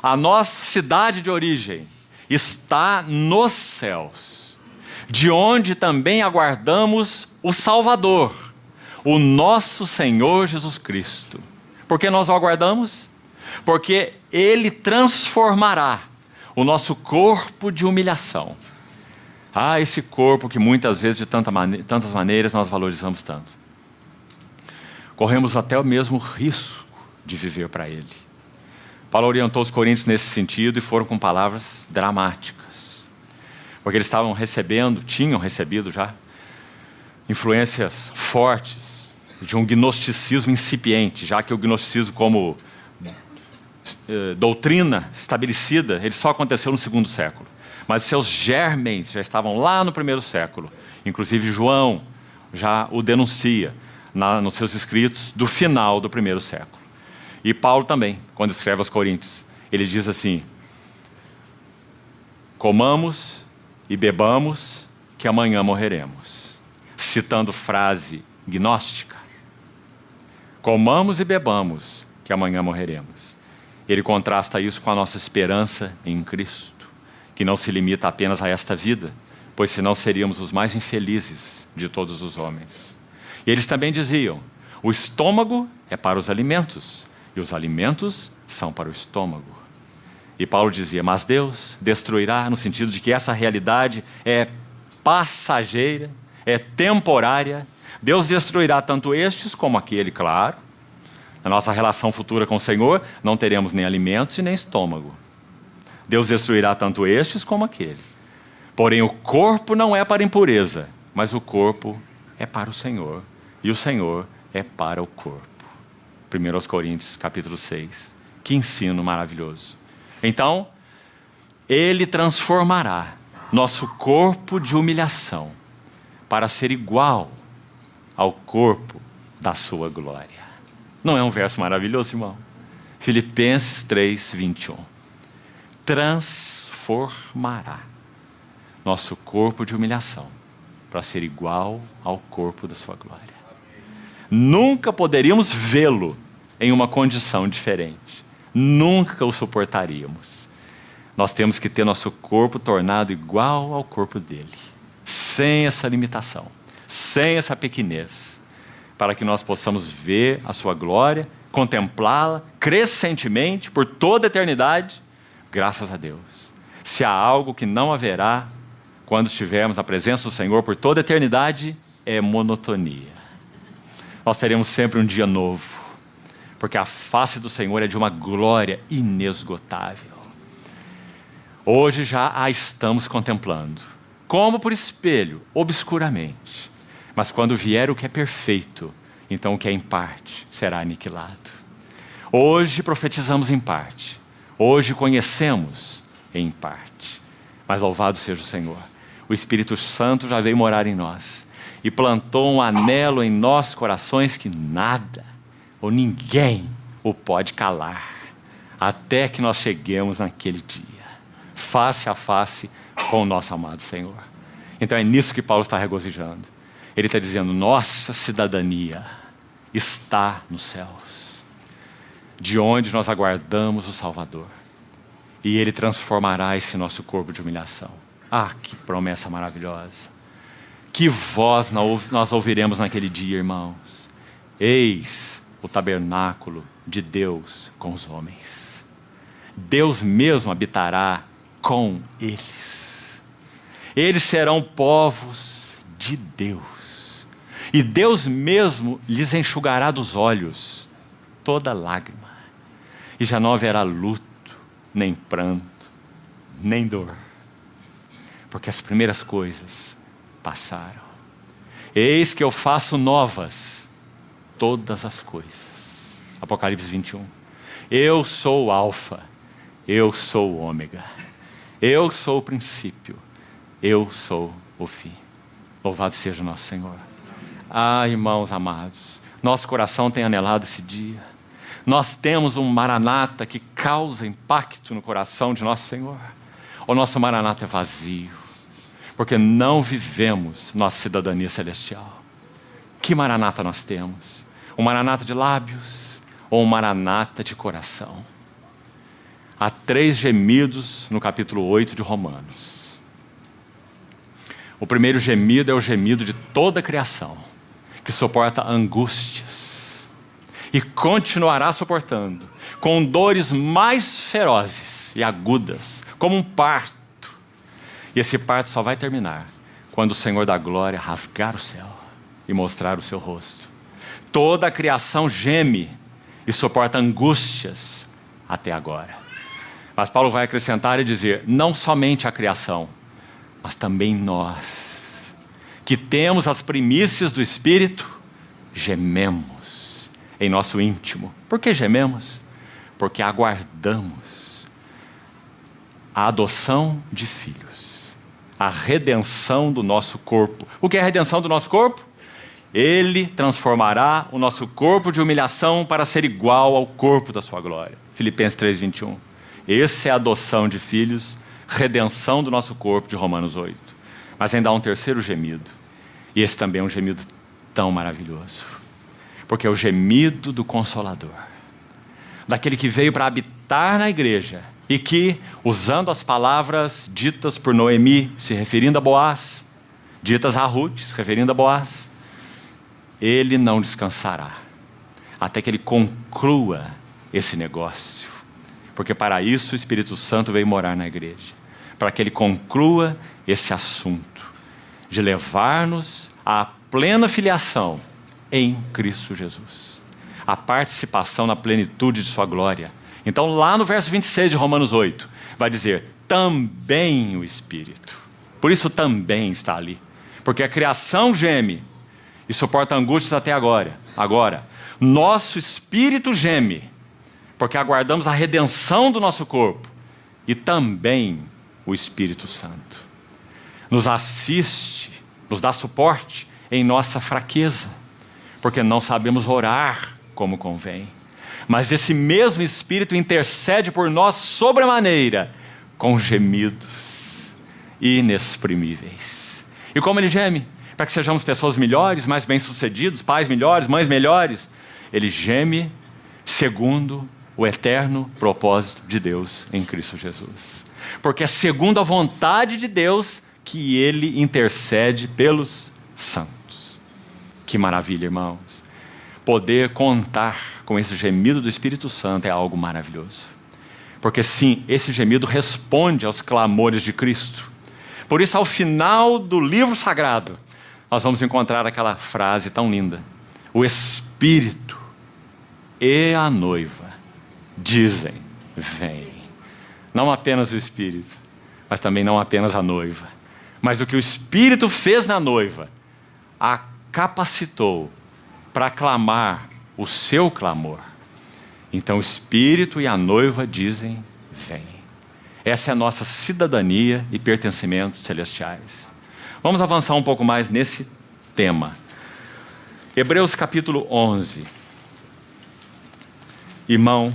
a nossa cidade de origem, está nos céus, de onde também aguardamos o Salvador, o nosso Senhor Jesus Cristo. Por que nós o aguardamos? Porque Ele transformará o nosso corpo de humilhação. Ah, esse corpo que muitas vezes de tantas maneiras nós valorizamos tanto. Corremos até o mesmo risco de viver para Ele. Paulo orientou os coríntios nesse sentido e foram com palavras dramáticas. Porque eles tinham recebido já influências fortes de um gnosticismo incipiente, já que o gnosticismo como doutrina estabelecida, ele só aconteceu no segundo século. Mas seus germens já estavam lá no primeiro século. Inclusive João já o denuncia nos seus escritos do final do primeiro século. E Paulo também, quando escreve aos Coríntios, ele diz assim: comamos e bebamos, que amanhã morreremos. Citando frase gnóstica. Comamos e bebamos, que amanhã morreremos. Ele contrasta isso com a nossa esperança em Cristo, que não se limita apenas a esta vida, pois senão seríamos os mais infelizes de todos os homens. E eles também diziam: o estômago é para os alimentos, e os alimentos são para o estômago. E Paulo dizia: mas Deus destruirá, no sentido de que essa realidade é passageira, é temporária. Deus destruirá tanto estes como aquele, claro. Na nossa relação futura com o Senhor, não teremos nem alimentos e nem estômago. Deus destruirá tanto estes como aquele. Porém, o corpo não é para impureza, mas o corpo é para o Senhor, e o Senhor é para o corpo. 1 Coríntios, capítulo 6. Que ensino maravilhoso. Então, Ele transformará nosso corpo de humilhação para ser igual ao corpo da sua glória. Não é um verso maravilhoso, irmão? Filipenses 3, 21. Transformará nosso corpo de humilhação para ser igual ao corpo da sua glória. Nunca poderíamos vê-lo em uma condição diferente. Nunca o suportaríamos. Nós temos que ter nosso corpo tornado igual ao corpo dele, sem essa limitação, sem essa pequenez, para que nós possamos ver a sua glória, contemplá-la crescentemente por toda a eternidade, graças a Deus. Se há algo que não haverá quando estivermos na presença do Senhor por toda a eternidade, é monotonia. Nós teremos sempre um dia novo, porque a face do Senhor é de uma glória inesgotável. Hoje já a estamos contemplando, como por espelho, obscuramente. Mas quando vier o que é perfeito, então o que é em parte será aniquilado. Hoje profetizamos em parte, hoje conhecemos em parte. Mas louvado seja o Senhor. O Espírito Santo já veio morar em nós e plantou um anelo em nossos corações que nada ou ninguém o pode calar, até que nós cheguemos naquele dia, face a face com o nosso amado Senhor. Então é nisso que Paulo está regozijando. Ele está dizendo, nossa cidadania está nos céus, de onde nós aguardamos o Salvador. E Ele transformará esse nosso corpo de humilhação. Ah, que promessa maravilhosa. Que voz nós ouviremos naquele dia, irmãos. Eis o tabernáculo de Deus com os homens. Deus mesmo habitará com eles. Eles serão povos de Deus. E Deus mesmo lhes enxugará dos olhos toda lágrima. E já não haverá luto, nem pranto, nem dor. Porque as primeiras coisas passaram. Eis que eu faço novas todas as coisas. Apocalipse 21. Eu sou o Alfa, eu sou o Ômega. Eu sou o princípio, eu sou o fim. Louvado seja o nosso Senhor. Ah, irmãos amados, nosso coração tem anelado esse dia. Nós temos um Maranata que causa impacto no coração de nosso Senhor. O nosso Maranata é vazio, porque não vivemos nossa cidadania celestial. Que Maranata nós temos? Um Maranata de lábios ou um Maranata de coração? Há 3 gemidos no capítulo 8 de Romanos. O primeiro gemido é o gemido de toda a criação, que suporta angústias e continuará suportando, com dores mais ferozes e agudas, como um parto. E esse parto só vai terminar quando o Senhor da glória rasgar o céu e mostrar o seu rosto. Toda a criação geme e suporta angústias até agora. Mas Paulo vai acrescentar e dizer, não somente a criação, mas também nós, que temos as primícias do Espírito, gememos em nosso íntimo. Por que gememos? Porque aguardamos a adoção de filhos, a redenção do nosso corpo. O que é a redenção do nosso corpo? Ele transformará o nosso corpo de humilhação para ser igual ao corpo da sua glória. Filipenses 3, 21. Essa é a adoção de filhos, redenção do nosso corpo, de Romanos 8. Mas ainda há um terceiro gemido. E esse também é um gemido tão maravilhoso. Porque é o gemido do Consolador. Daquele que veio para habitar na igreja. E que, usando as palavras ditas por Noemi, se referindo a Boaz, ditas a Ruth, se referindo a Boaz, ele não descansará até que ele conclua esse negócio. Porque para isso o Espírito Santo veio morar na igreja. Para que ele conclua esse assunto de levar-nos à plena filiação em Cristo Jesus. A participação na plenitude de sua glória Então lá no verso 26 de Romanos 8, vai dizer, também o Espírito. Por isso também está ali. Porque a criação geme e suporta angústias até agora. Agora, nosso espírito geme, porque aguardamos a redenção do nosso corpo. E também o Espírito Santo nos assiste, nos dá suporte em nossa fraqueza, porque não sabemos orar como convém. Mas esse mesmo Espírito intercede por nós sobremaneira, com gemidos inexprimíveis. E como ele geme? Para que sejamos pessoas melhores, mais bem-sucedidos, pais melhores, mães melhores. Ele geme segundo o eterno propósito de Deus em Cristo Jesus. Porque é segundo a vontade de Deus que ele intercede pelos santos. Que maravilha, irmãos. Poder contar com esse gemido do Espírito Santo é algo maravilhoso. Porque sim, esse gemido responde aos clamores de Cristo. Por isso, ao final do livro sagrado, nós vamos encontrar aquela frase tão linda. O Espírito e a noiva dizem, vem. Não apenas o Espírito, mas também não apenas a noiva. Mas o que o Espírito fez na noiva, a capacitou para clamar o seu clamor. Então o Espírito e a noiva dizem, vem. Essa é a nossa cidadania e pertencimentos celestiais. Vamos avançar um pouco mais nesse tema. Hebreus capítulo 11. Irmão,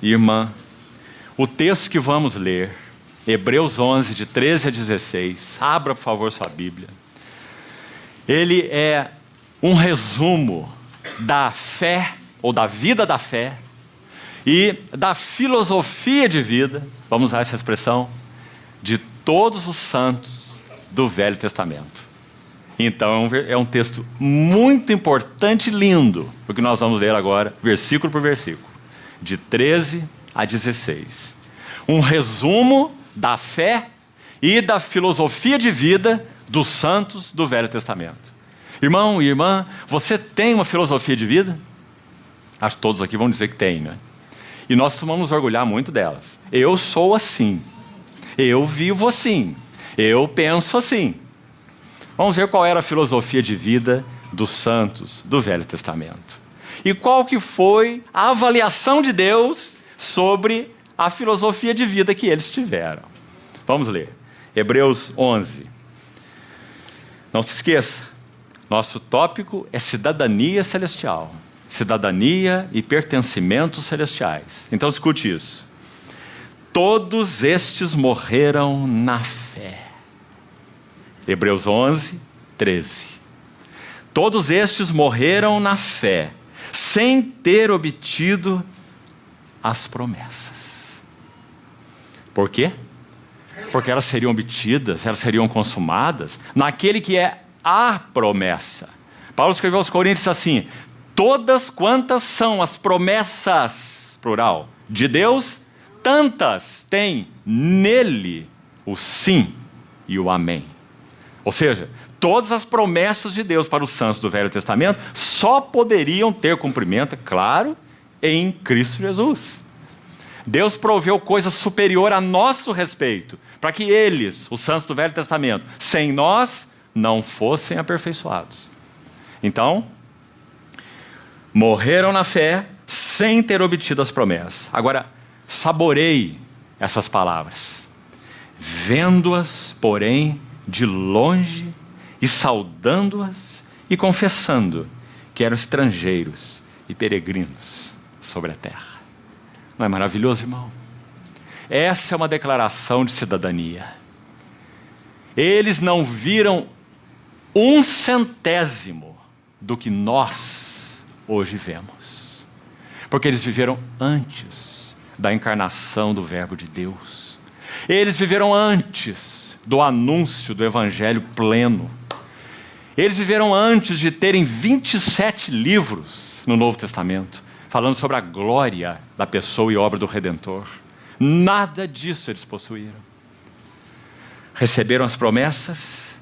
irmã, o texto que vamos ler, Hebreus 11, de 13 a 16, abra por favor sua Bíblia. Ele é um resumo da fé, ou da vida da fé, e da filosofia de vida, vamos usar essa expressão, de todos os santos do Velho Testamento. Então é um texto muito importante e lindo, o que nós vamos ler agora, versículo por versículo, de 13 a 16. Um resumo da fé e da filosofia de vida dos santos do Velho Testamento. Irmão e irmã, você tem uma filosofia de vida? Acho que todos aqui vão dizer que tem, né? E nós vamos nos orgulhar muito delas. Eu sou assim. Eu vivo assim. Eu penso assim. Vamos ver qual era a filosofia de vida dos santos do Velho Testamento. E qual que foi a avaliação de Deus sobre a filosofia de vida que eles tiveram. Vamos ler. Hebreus 11. Não se esqueça, nosso tópico é cidadania celestial. Cidadania e pertencimentos celestiais. Então escute isso. Todos estes morreram na fé. Hebreus 11, 13. Todos estes morreram na fé, sem ter obtido as promessas. Por quê? Porque elas seriam obtidas, elas seriam consumadas naquele que é a promessa. Paulo escreveu aos Coríntios assim: todas quantas são as promessas, plural, de Deus, tantas tem nele o sim e o amém. Ou seja, todas as promessas de Deus para os santos do Velho Testamento só poderiam ter cumprimento, claro, em Cristo Jesus. Deus proveu coisa superior a nosso respeito, para que eles, os santos do Velho Testamento, sem nós, não fossem aperfeiçoados. Então, morreram na fé sem ter obtido as promessas. Agora, saboreie essas palavras. Vendo-as, porém, de longe e saudando-as e confessando que eram estrangeiros e peregrinos sobre a terra. Não é maravilhoso, irmão? Essa é uma declaração de cidadania. Eles não viram 1/100º do que nós hoje vemos, porque eles viveram antes da encarnação do Verbo de Deus. Eles viveram antes do anúncio do Evangelho pleno. Eles viveram antes de terem 27 livros no Novo Testamento, falando sobre a glória da pessoa e obra do Redentor. Nada disso eles possuíram. Receberam as promessas,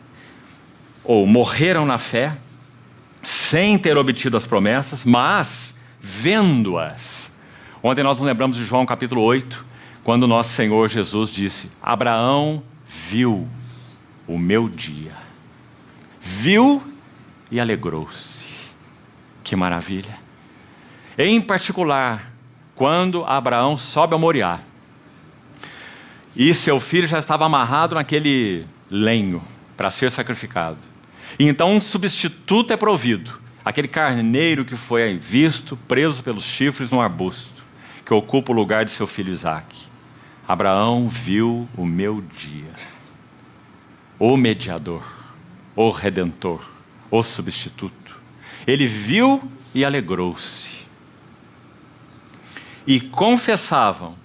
ou morreram na fé, sem ter obtido as promessas, mas vendo-as. Ontem nós nos lembramos de João capítulo 8, quando nosso Senhor Jesus disse: Abraão viu o meu dia. Viu e alegrou-se. Que maravilha. Em particular, quando Abraão sobe a Moriá, e seu filho já estava amarrado naquele lenho para ser sacrificado. E então um substituto é provido. Aquele carneiro que foi visto, preso pelos chifres num arbusto, que ocupa o lugar de seu filho Isaque. Abraão viu o meu dia. O mediador, o redentor, o substituto. Ele viu e alegrou-se. E confessavam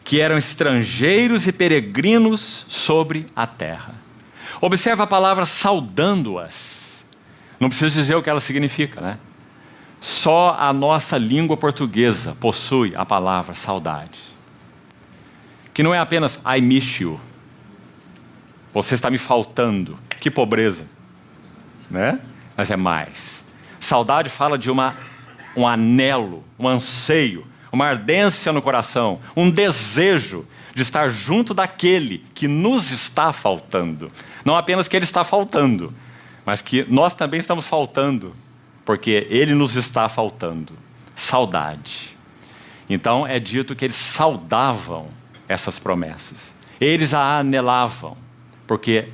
que eram estrangeiros e peregrinos sobre a terra. Observa a palavra saudando-as. Não preciso dizer o que ela significa, né? Só a nossa língua portuguesa possui a palavra saudade. Que não é apenas I miss you. Você está me faltando. Que pobreza, né? Mas é mais. Saudade fala de um anelo, um anseio, uma ardência no coração, um desejo de estar junto daquele que nos está faltando. Não apenas que ele está faltando, mas que nós também estamos faltando, porque ele nos está faltando. Saudade. Então é dito que eles saudavam essas promessas. Eles a anelavam, porque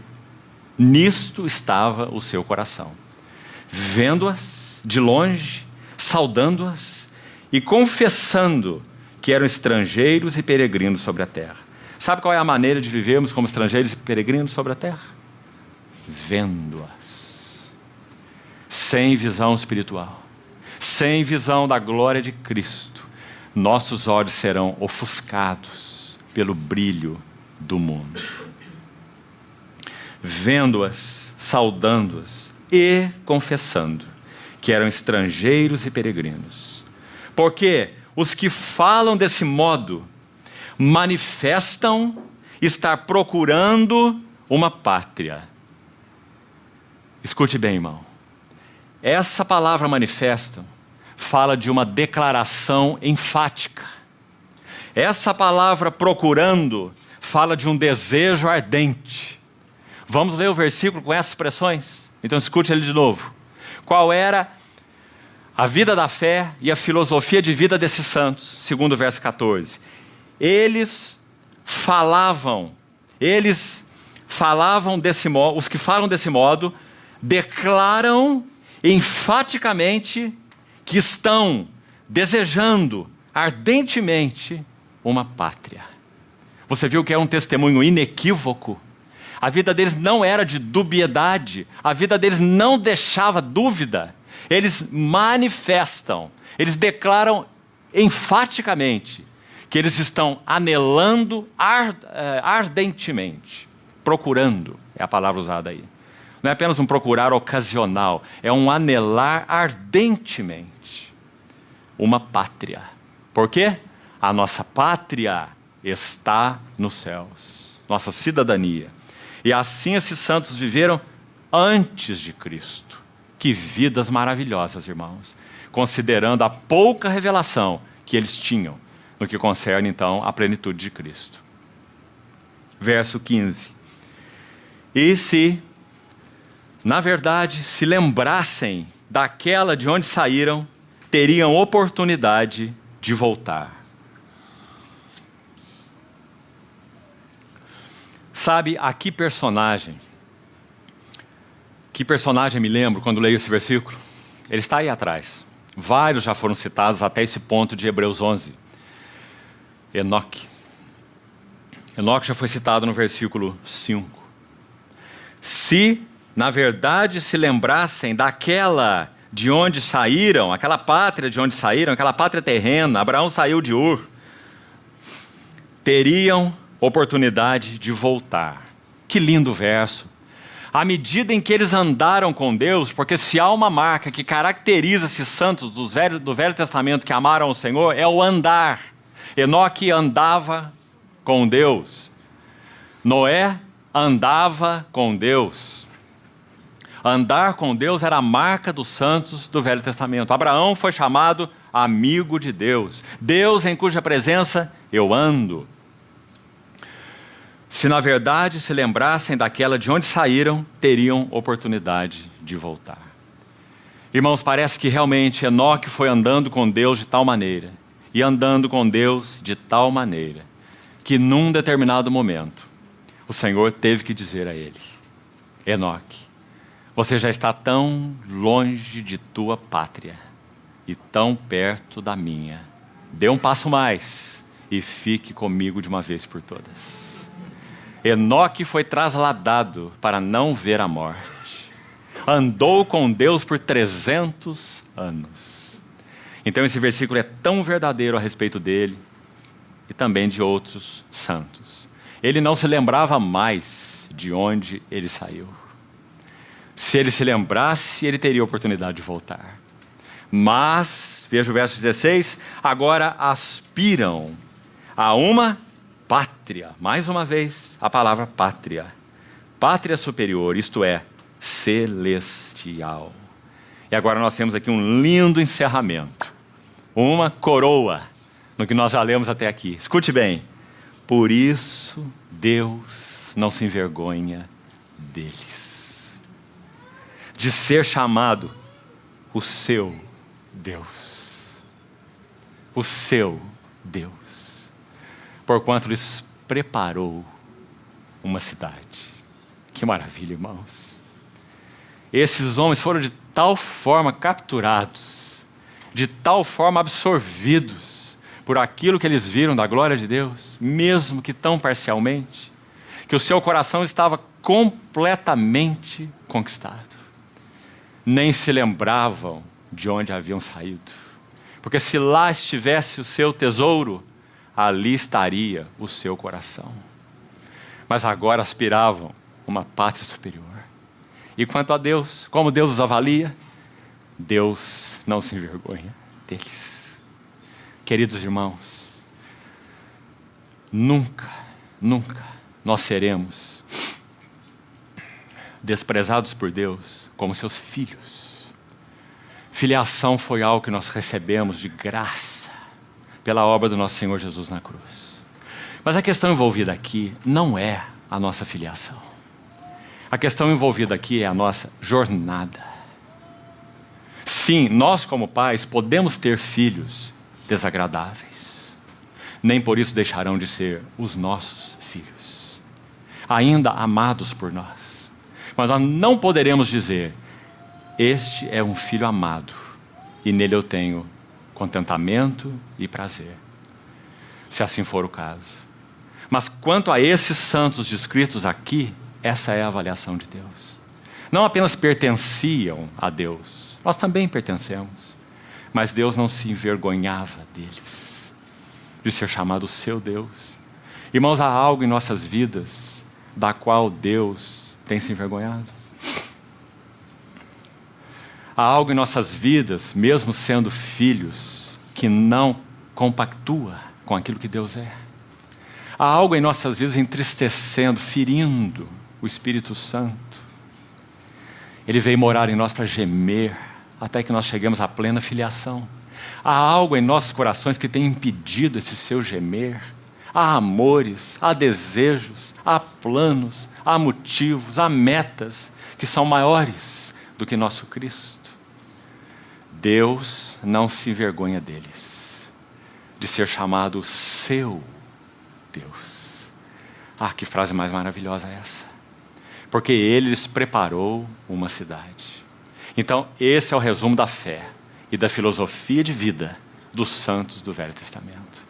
nisto estava o seu coração. Vendo-as de longe, saudando-as e confessando que eram estrangeiros e peregrinos sobre a terra. Sabe qual é a maneira de vivermos como estrangeiros e peregrinos sobre a terra? Vendo-as. Sem visão espiritual, sem visão da glória de Cristo, nossos olhos serão ofuscados pelo brilho do mundo. Vendo-as, saudando-as e confessando que eram estrangeiros e peregrinos. Porque os que falam desse modo manifestam estar procurando uma pátria. Escute bem, irmão. Essa palavra manifestam fala de uma declaração enfática. Essa palavra procurando fala de um desejo ardente. Vamos ler o versículo com essas expressões? Então escute ele de novo. Qual era a vida da fé e a filosofia de vida desses santos? Segundo o verso 14. Eles falavam desse modo, os que falam desse modo, declaram enfaticamente que estão desejando ardentemente uma pátria. Você viu que é um testemunho inequívoco? A vida deles não era de dubiedade, a vida deles não deixava dúvida. Eles manifestam, eles declaram enfaticamente que eles estão anelando ardentemente, procurando, é a palavra usada aí. Não é apenas um procurar ocasional, é um anelar ardentemente uma pátria. Por quê? A nossa pátria está nos céus, nossa cidadania. E assim esses santos viveram antes de Cristo. Que vidas maravilhosas, irmãos, considerando a pouca revelação que eles tinham no que concerne, então, à plenitude de Cristo. Verso 15. E se, na verdade, se lembrassem daquela de onde saíram, teriam oportunidade de voltar. Sabe, a que personagem me lembro quando leio esse versículo? Ele está aí atrás. Vários já foram citados até esse ponto de Hebreus 11. Enoque. Enoque já foi citado no versículo 5. Se, na verdade, se lembrassem daquela de onde saíram, aquela pátria de onde saíram, aquela pátria terrena, Abraão saiu de Ur, teriam oportunidade de voltar. Que lindo verso. À medida em que eles andaram com Deus, porque se há uma marca que caracteriza esses santos do Velho Testamento que amaram o Senhor, é o andar. Enoque andava com Deus. Noé andava com Deus. Andar com Deus era a marca dos santos do Velho Testamento. Abraão foi chamado amigo de Deus, Deus em cuja presença eu ando. Se na verdade se lembrassem daquela de onde saíram, teriam oportunidade de voltar. Irmãos, parece que realmente Enoque foi andando com Deus de tal maneira, e andando com Deus de tal maneira, que num determinado momento, o Senhor teve que dizer a ele: Enoque, você já está tão longe de tua pátria e tão perto da minha. Dê um passo mais e fique comigo de uma vez por todas. Enoque foi trasladado para não ver a morte. Andou com Deus por 300 anos. Então esse versículo é tão verdadeiro a respeito dele e também de outros santos. Ele não se lembrava mais de onde ele saiu. Se ele se lembrasse, ele teria a oportunidade de voltar. Mas, veja o verso 16, agora aspiram a uma pátria. Mais uma vez, a palavra pátria. Pátria superior, isto é, celestial. E agora nós temos aqui um lindo encerramento. Uma coroa no que nós já lemos até aqui. Escute bem. Por isso Deus não se envergonha deles, de ser chamado o seu Deus. O seu Deus. Porquanto lhes preparou uma cidade. Que maravilha, irmãos. Esses homens foram de tal forma capturados, de tal forma absorvidos por aquilo que eles viram da glória de Deus, mesmo que tão parcialmente, que o seu coração estava completamente conquistado. Nem se lembravam de onde haviam saído, porque se lá estivesse o seu tesouro, ali estaria o seu coração. Mas agora aspiravam uma pátria superior. E quanto a Deus, como Deus os avalia? Deus não se envergonha deles. Queridos irmãos, nunca nós seremos desprezados por Deus como seus filhos. Filiação foi algo que nós recebemos de graça pela obra do nosso Senhor Jesus na cruz. Mas a questão envolvida aqui não é a nossa filiação. A questão envolvida aqui é a nossa jornada. Sim, nós como pais podemos ter filhos desagradáveis. Nem por isso deixarão de ser os nossos filhos, ainda amados por nós. Mas nós não poderemos dizer: este é um filho amado e nele eu tenho contentamento e prazer, se assim for o caso. Mas quanto a esses santos descritos aqui, essa é a avaliação de Deus. Não apenas pertenciam a Deus, nós também pertencemos, mas Deus não se envergonhava deles, de ser chamado seu Deus. Irmãos, há algo em nossas vidas da qual Deus tem se envergonhado? Há algo em nossas vidas, mesmo sendo filhos, que não compactua com aquilo que Deus é? Há algo em nossas vidas entristecendo, ferindo o Espírito Santo? Ele veio morar em nós para gemer, até que nós cheguemos à plena filiação. Há algo em nossos corações que tem impedido esse seu gemer. Há amores, há desejos, há planos, há motivos, há metas que são maiores do que nosso Cristo. Deus não se envergonha deles, de ser chamado seu Deus. Ah, que frase mais maravilhosa é essa? Porque Ele lhes preparou uma cidade. Então, esse é o resumo da fé e da filosofia de vida dos santos do Velho Testamento.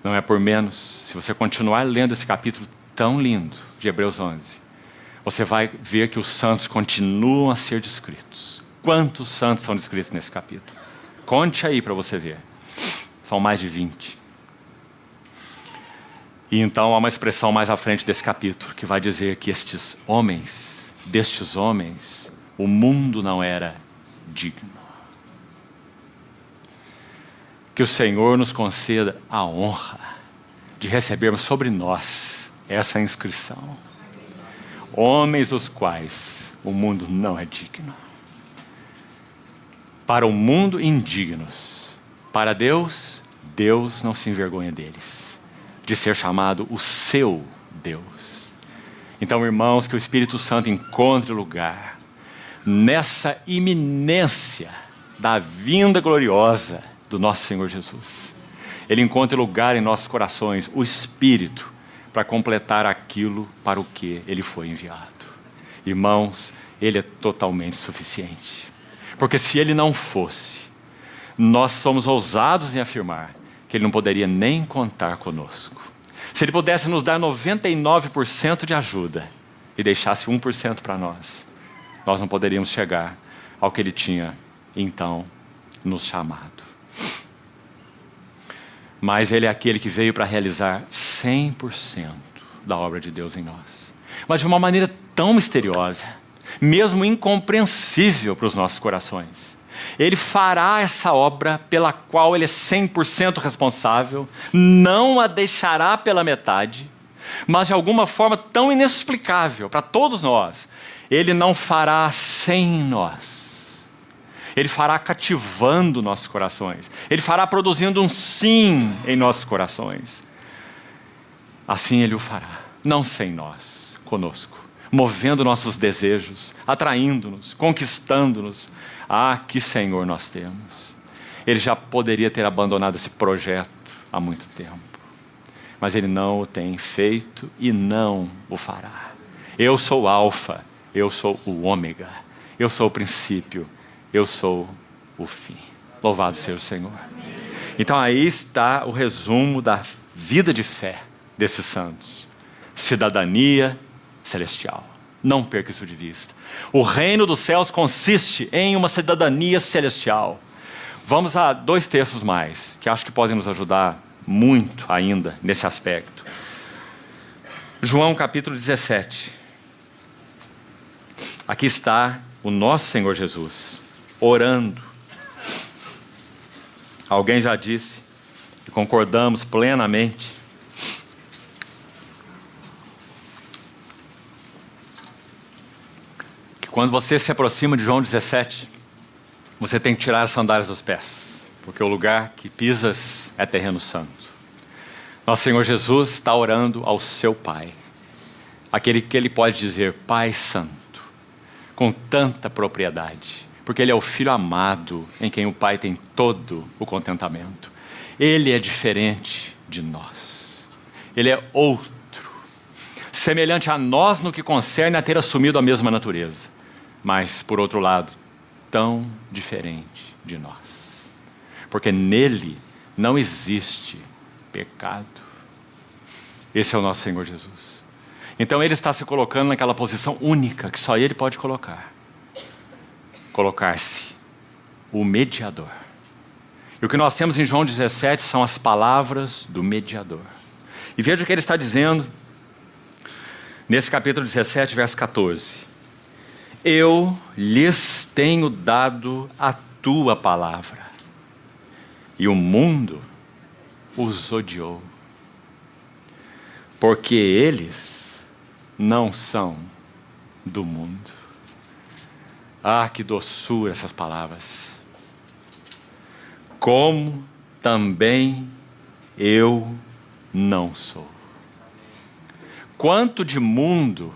Não é por menos, se você continuar lendo esse capítulo tão lindo de Hebreus 11, você vai ver que os santos continuam a ser descritos. Quantos santos são descritos nesse capítulo? Conte aí para você ver. São mais de 20. E então há uma expressão mais à frente desse capítulo que vai dizer que destes homens, o mundo não era digno. Que o Senhor nos conceda a honra de recebermos sobre nós essa inscrição. Homens dos quais o mundo não é digno. Para o mundo indignos, Para Deus, Deus não se envergonha deles, de ser chamado o seu Deus. Então, irmãos, que o Espírito Santo encontre lugar nessa iminência da vinda gloriosa do nosso Senhor Jesus. Ele encontre lugar em nossos corações, o Espírito, para completar aquilo para o que Ele foi enviado. Irmãos, Ele é totalmente suficiente. Porque se Ele não fosse, nós somos ousados em afirmar que Ele não poderia nem contar conosco. Se Ele pudesse nos dar 99% de ajuda e deixasse 1% para nós não poderíamos chegar ao que Ele tinha, então, nos chamado. Mas Ele é aquele que veio para realizar 100% da obra de Deus em nós. Mas de uma maneira tão misteriosa, mesmo incompreensível para os nossos corações. Ele fará essa obra pela qual Ele é 100% responsável, não a deixará pela metade, mas de alguma forma tão inexplicável para todos nós, Ele não fará sem nós. Ele fará cativando nossos corações. Ele fará produzindo um sim em nossos corações. Assim Ele o fará, não sem nós, conosco, movendo nossos desejos, atraindo-nos, conquistando-nos. Ah, que Senhor nós temos. Ele já poderia ter abandonado esse projeto há muito tempo, mas Ele não o tem feito e não o fará. Eu sou o Alfa, eu sou o Ômega, eu sou o princípio, eu sou o fim. Louvado seja o Senhor. Então aí está o resumo da vida de fé desses santos. Cidadania celestial. Não perca isso de vista. O reino dos céus consiste em uma cidadania celestial. Vamos a 2 textos mais, que acho que podem nos ajudar muito ainda nesse aspecto. João capítulo 17. Aqui está o nosso Senhor Jesus, orando. Alguém já disse, e concordamos plenamente, que quando você se aproxima de João 17, você tem que tirar as sandálias dos pés, porque o lugar que pisas é terreno santo. Nosso Senhor Jesus está orando ao seu Pai, aquele que Ele pode dizer Pai Santo, com tanta propriedade, porque Ele é o Filho amado, em quem o Pai tem todo o contentamento. Ele é diferente de nós. Ele é outro, semelhante a nós no que concerne a ter assumido a mesma natureza, mas, por outro lado, tão diferente de nós. Porque nele não existe pecado. Esse é o nosso Senhor Jesus. Então Ele está se colocando naquela posição única que só Ele pode colocar. Colocar-se o mediador. E o que nós temos em João 17 são as palavras do mediador. E veja o que Ele está dizendo nesse capítulo 17, verso 14. Eu lhes tenho dado a tua palavra, e o mundo os odiou, porque eles não são do mundo. Ah, que doçura essas palavras. Como também eu não sou. Quanto de mundo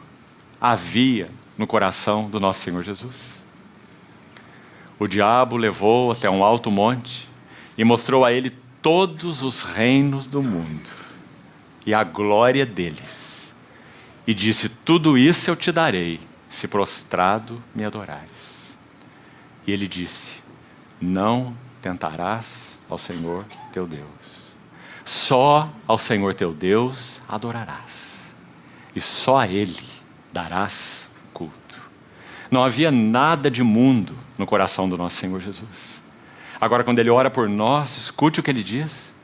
havia no coração do nosso Senhor Jesus? O diabo levou até um alto monte e mostrou a ele todos os reinos do mundo e a glória deles. E disse, tudo isso eu te darei, se prostrado me adorares. E ele disse, não tentarás ao Senhor teu Deus. Só ao Senhor teu Deus adorarás. E só a Ele darás culto. Não havia nada de mundo no coração do nosso Senhor Jesus. Agora, quando Ele ora por nós, escute o que Ele diz.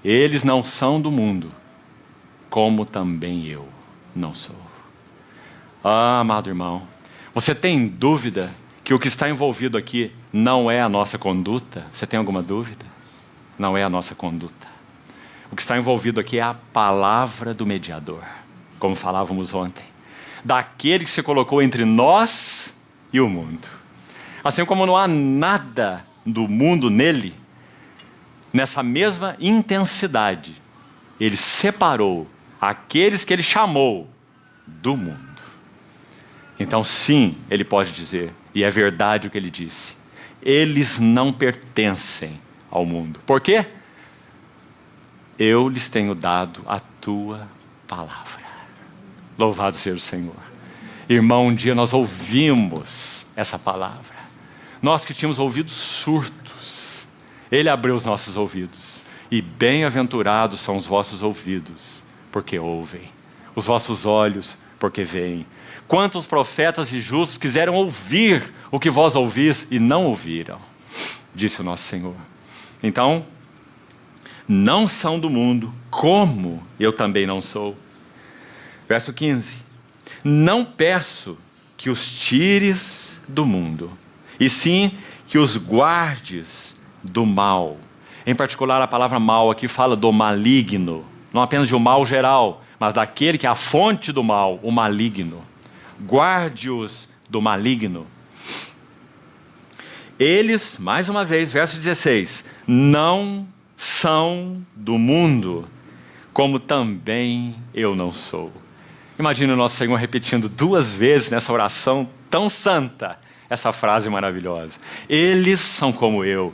Eles não são do mundo, como também eu não sou. Ah, amado irmão, você tem dúvida que o que está envolvido aqui não é a nossa conduta? Você tem alguma dúvida? Não é a nossa conduta. O que está envolvido aqui é a palavra do mediador, como falávamos ontem, daquele que se colocou entre nós e o mundo. Assim como não há nada do mundo nele, nessa mesma intensidade, Ele separou aqueles que Ele chamou do mundo. Então sim, Ele pode dizer, e é verdade o que Ele disse, eles não pertencem ao mundo. Por quê? Eu lhes tenho dado a tua palavra. Louvado seja o Senhor. Irmão, um dia nós ouvimos essa palavra. Nós que tínhamos ouvidos surdos, Ele abriu os nossos ouvidos. E bem-aventurados são os vossos ouvidos, porque ouvem. Os vossos olhos, porque veem. Quantos profetas e justos quiseram ouvir o que vós ouvis e não ouviram, disse o nosso Senhor. Então, não são do mundo, como eu também não sou. Verso 15. Não peço que os tires do mundo, e sim que os guardes do mal. Em particular, a palavra mal aqui fala do maligno, não apenas de um mal geral, mas daquele que é a fonte do mal, o maligno. Guarde-os do maligno. Eles, mais uma vez, verso 16, não são do mundo, como também eu não sou. Imagina o nosso Senhor repetindo 2 vezes nessa oração tão santa, essa frase maravilhosa. Eles são como eu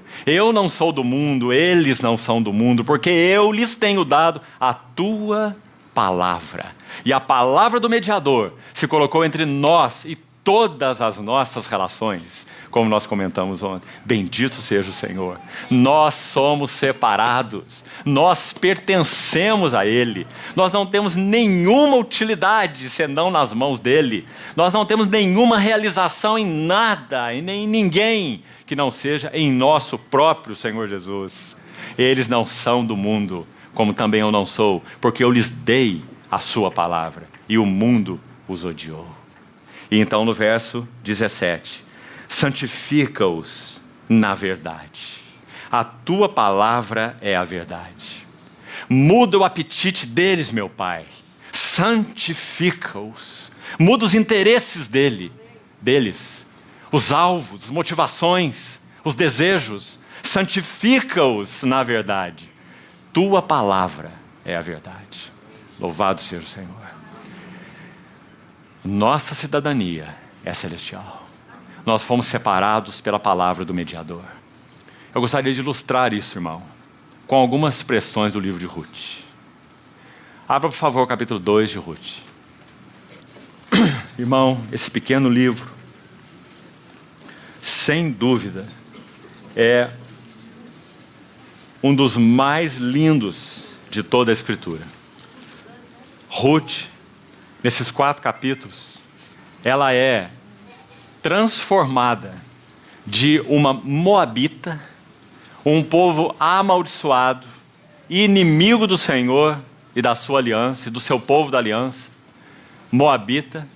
não sou do mundo, eles não são do mundo, porque eu lhes tenho dado a tua palavra. E a palavra do mediador se colocou entre nós e todas as nossas relações, como nós comentamos ontem. Bendito seja o Senhor. Nós somos separados, nós pertencemos a Ele, nós não temos nenhuma utilidade senão nas mãos dEle, nós não temos nenhuma realização em nada e nem em ninguém que não seja em nosso próprio Senhor Jesus. Eles não são do mundo, como também eu não sou, porque eu lhes dei a sua palavra e o mundo os odiou. E então no verso 17, santifica-os na verdade. A tua palavra é a verdade. Muda o apetite deles, meu Pai. Santifica-os. Muda os interesses deles. Os alvos, as motivações, os desejos. Santifica-os na verdade. Tua palavra é a verdade. Louvado seja o Senhor. Nossa cidadania é celestial. Nós fomos separados pela palavra do mediador. Eu gostaria de ilustrar isso, irmão, com algumas expressões do livro de Ruth. Abra, por favor, o capítulo 2 de Ruth. Irmão, esse pequeno livro, sem dúvida, é um dos mais lindos de toda a Escritura. Ruth, nesses 4 capítulos, ela é transformada de uma moabita, um povo amaldiçoado, inimigo do Senhor e da sua aliança, e do seu povo da aliança, moabita,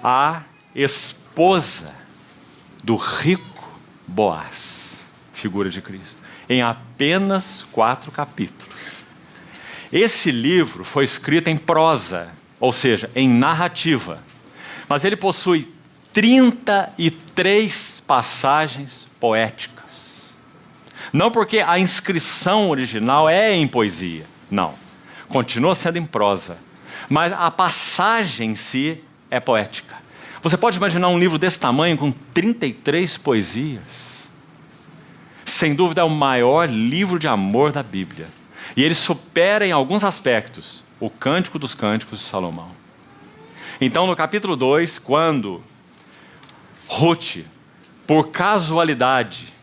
a esposa do rico Boaz, figura de Cristo, em apenas 4 capítulos. Esse livro foi escrito em prosa, ou seja, em narrativa, mas ele possui 33 passagens poéticas. Não porque a inscrição original é em poesia, não. Continua sendo em prosa, mas a passagem em si é poética. Você pode imaginar um livro desse tamanho com 33 poesias? Sem dúvida é o maior livro de amor da Bíblia. E ele supera em alguns aspectos o Cântico dos Cânticos de Salomão. Então, no capítulo 2, quando Ruth, por casualidade,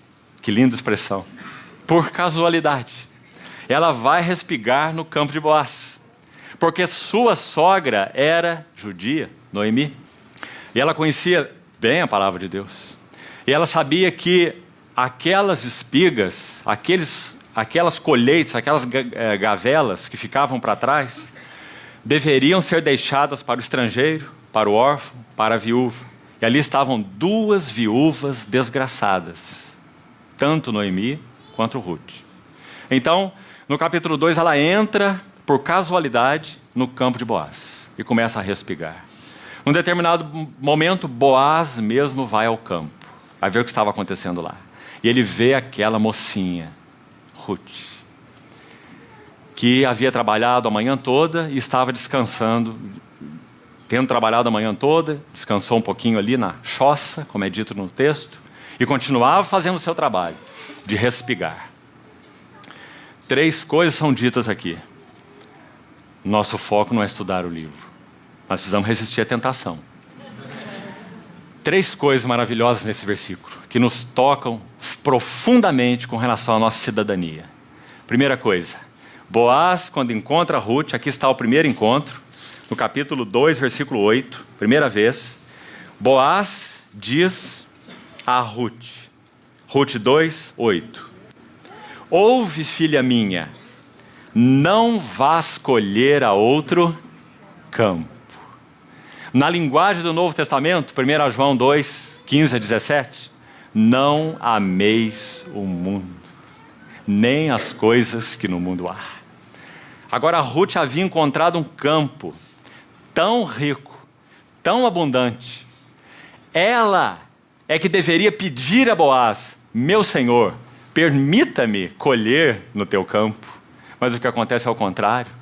que linda expressão, por casualidade, ela vai respigar no campo de Boaz, porque sua sogra era judia, Noemi, e ela conhecia bem a palavra de Deus, e ela sabia que aquelas espigas, aquelas colheitas, aquelas gavelas que ficavam para trás, deveriam ser deixadas para o estrangeiro, para o órfão, para a viúva. E ali estavam 2 viúvas desgraçadas, tanto Noemi quanto Ruth. Então, no capítulo 2, ela entra, por casualidade, no campo de Boaz e começa a respigar. Num determinado momento, Boaz mesmo vai ao campo, vai ver o que estava acontecendo lá. E ele vê aquela mocinha, Ruth, que havia trabalhado a manhã toda e estava descansando, tendo trabalhado a manhã toda, descansou um pouquinho ali na choça, como é dito no texto, e continuava fazendo o seu trabalho, de respigar. 3 coisas são ditas aqui. Nosso foco não é estudar o livro, mas precisamos resistir à tentação. 3 coisas maravilhosas nesse versículo, que nos tocam profundamente com relação à nossa cidadania. Primeira coisa, Boaz, quando encontra Ruth, aqui está o primeiro encontro, no capítulo 2, versículo 8, primeira vez, Boaz diz a Ruth, Ruth 2, 8, ouve, filha minha, não vás colher a outro campo. Na linguagem do Novo Testamento, 1 João 2, 15 a 17, não ameis o mundo, nem as coisas que no mundo há. Agora Ruth havia encontrado um campo tão rico, tão abundante. Ela é que deveria pedir a Boaz, meu senhor, permita-me colher no teu campo. Mas o que acontece é ao contrário.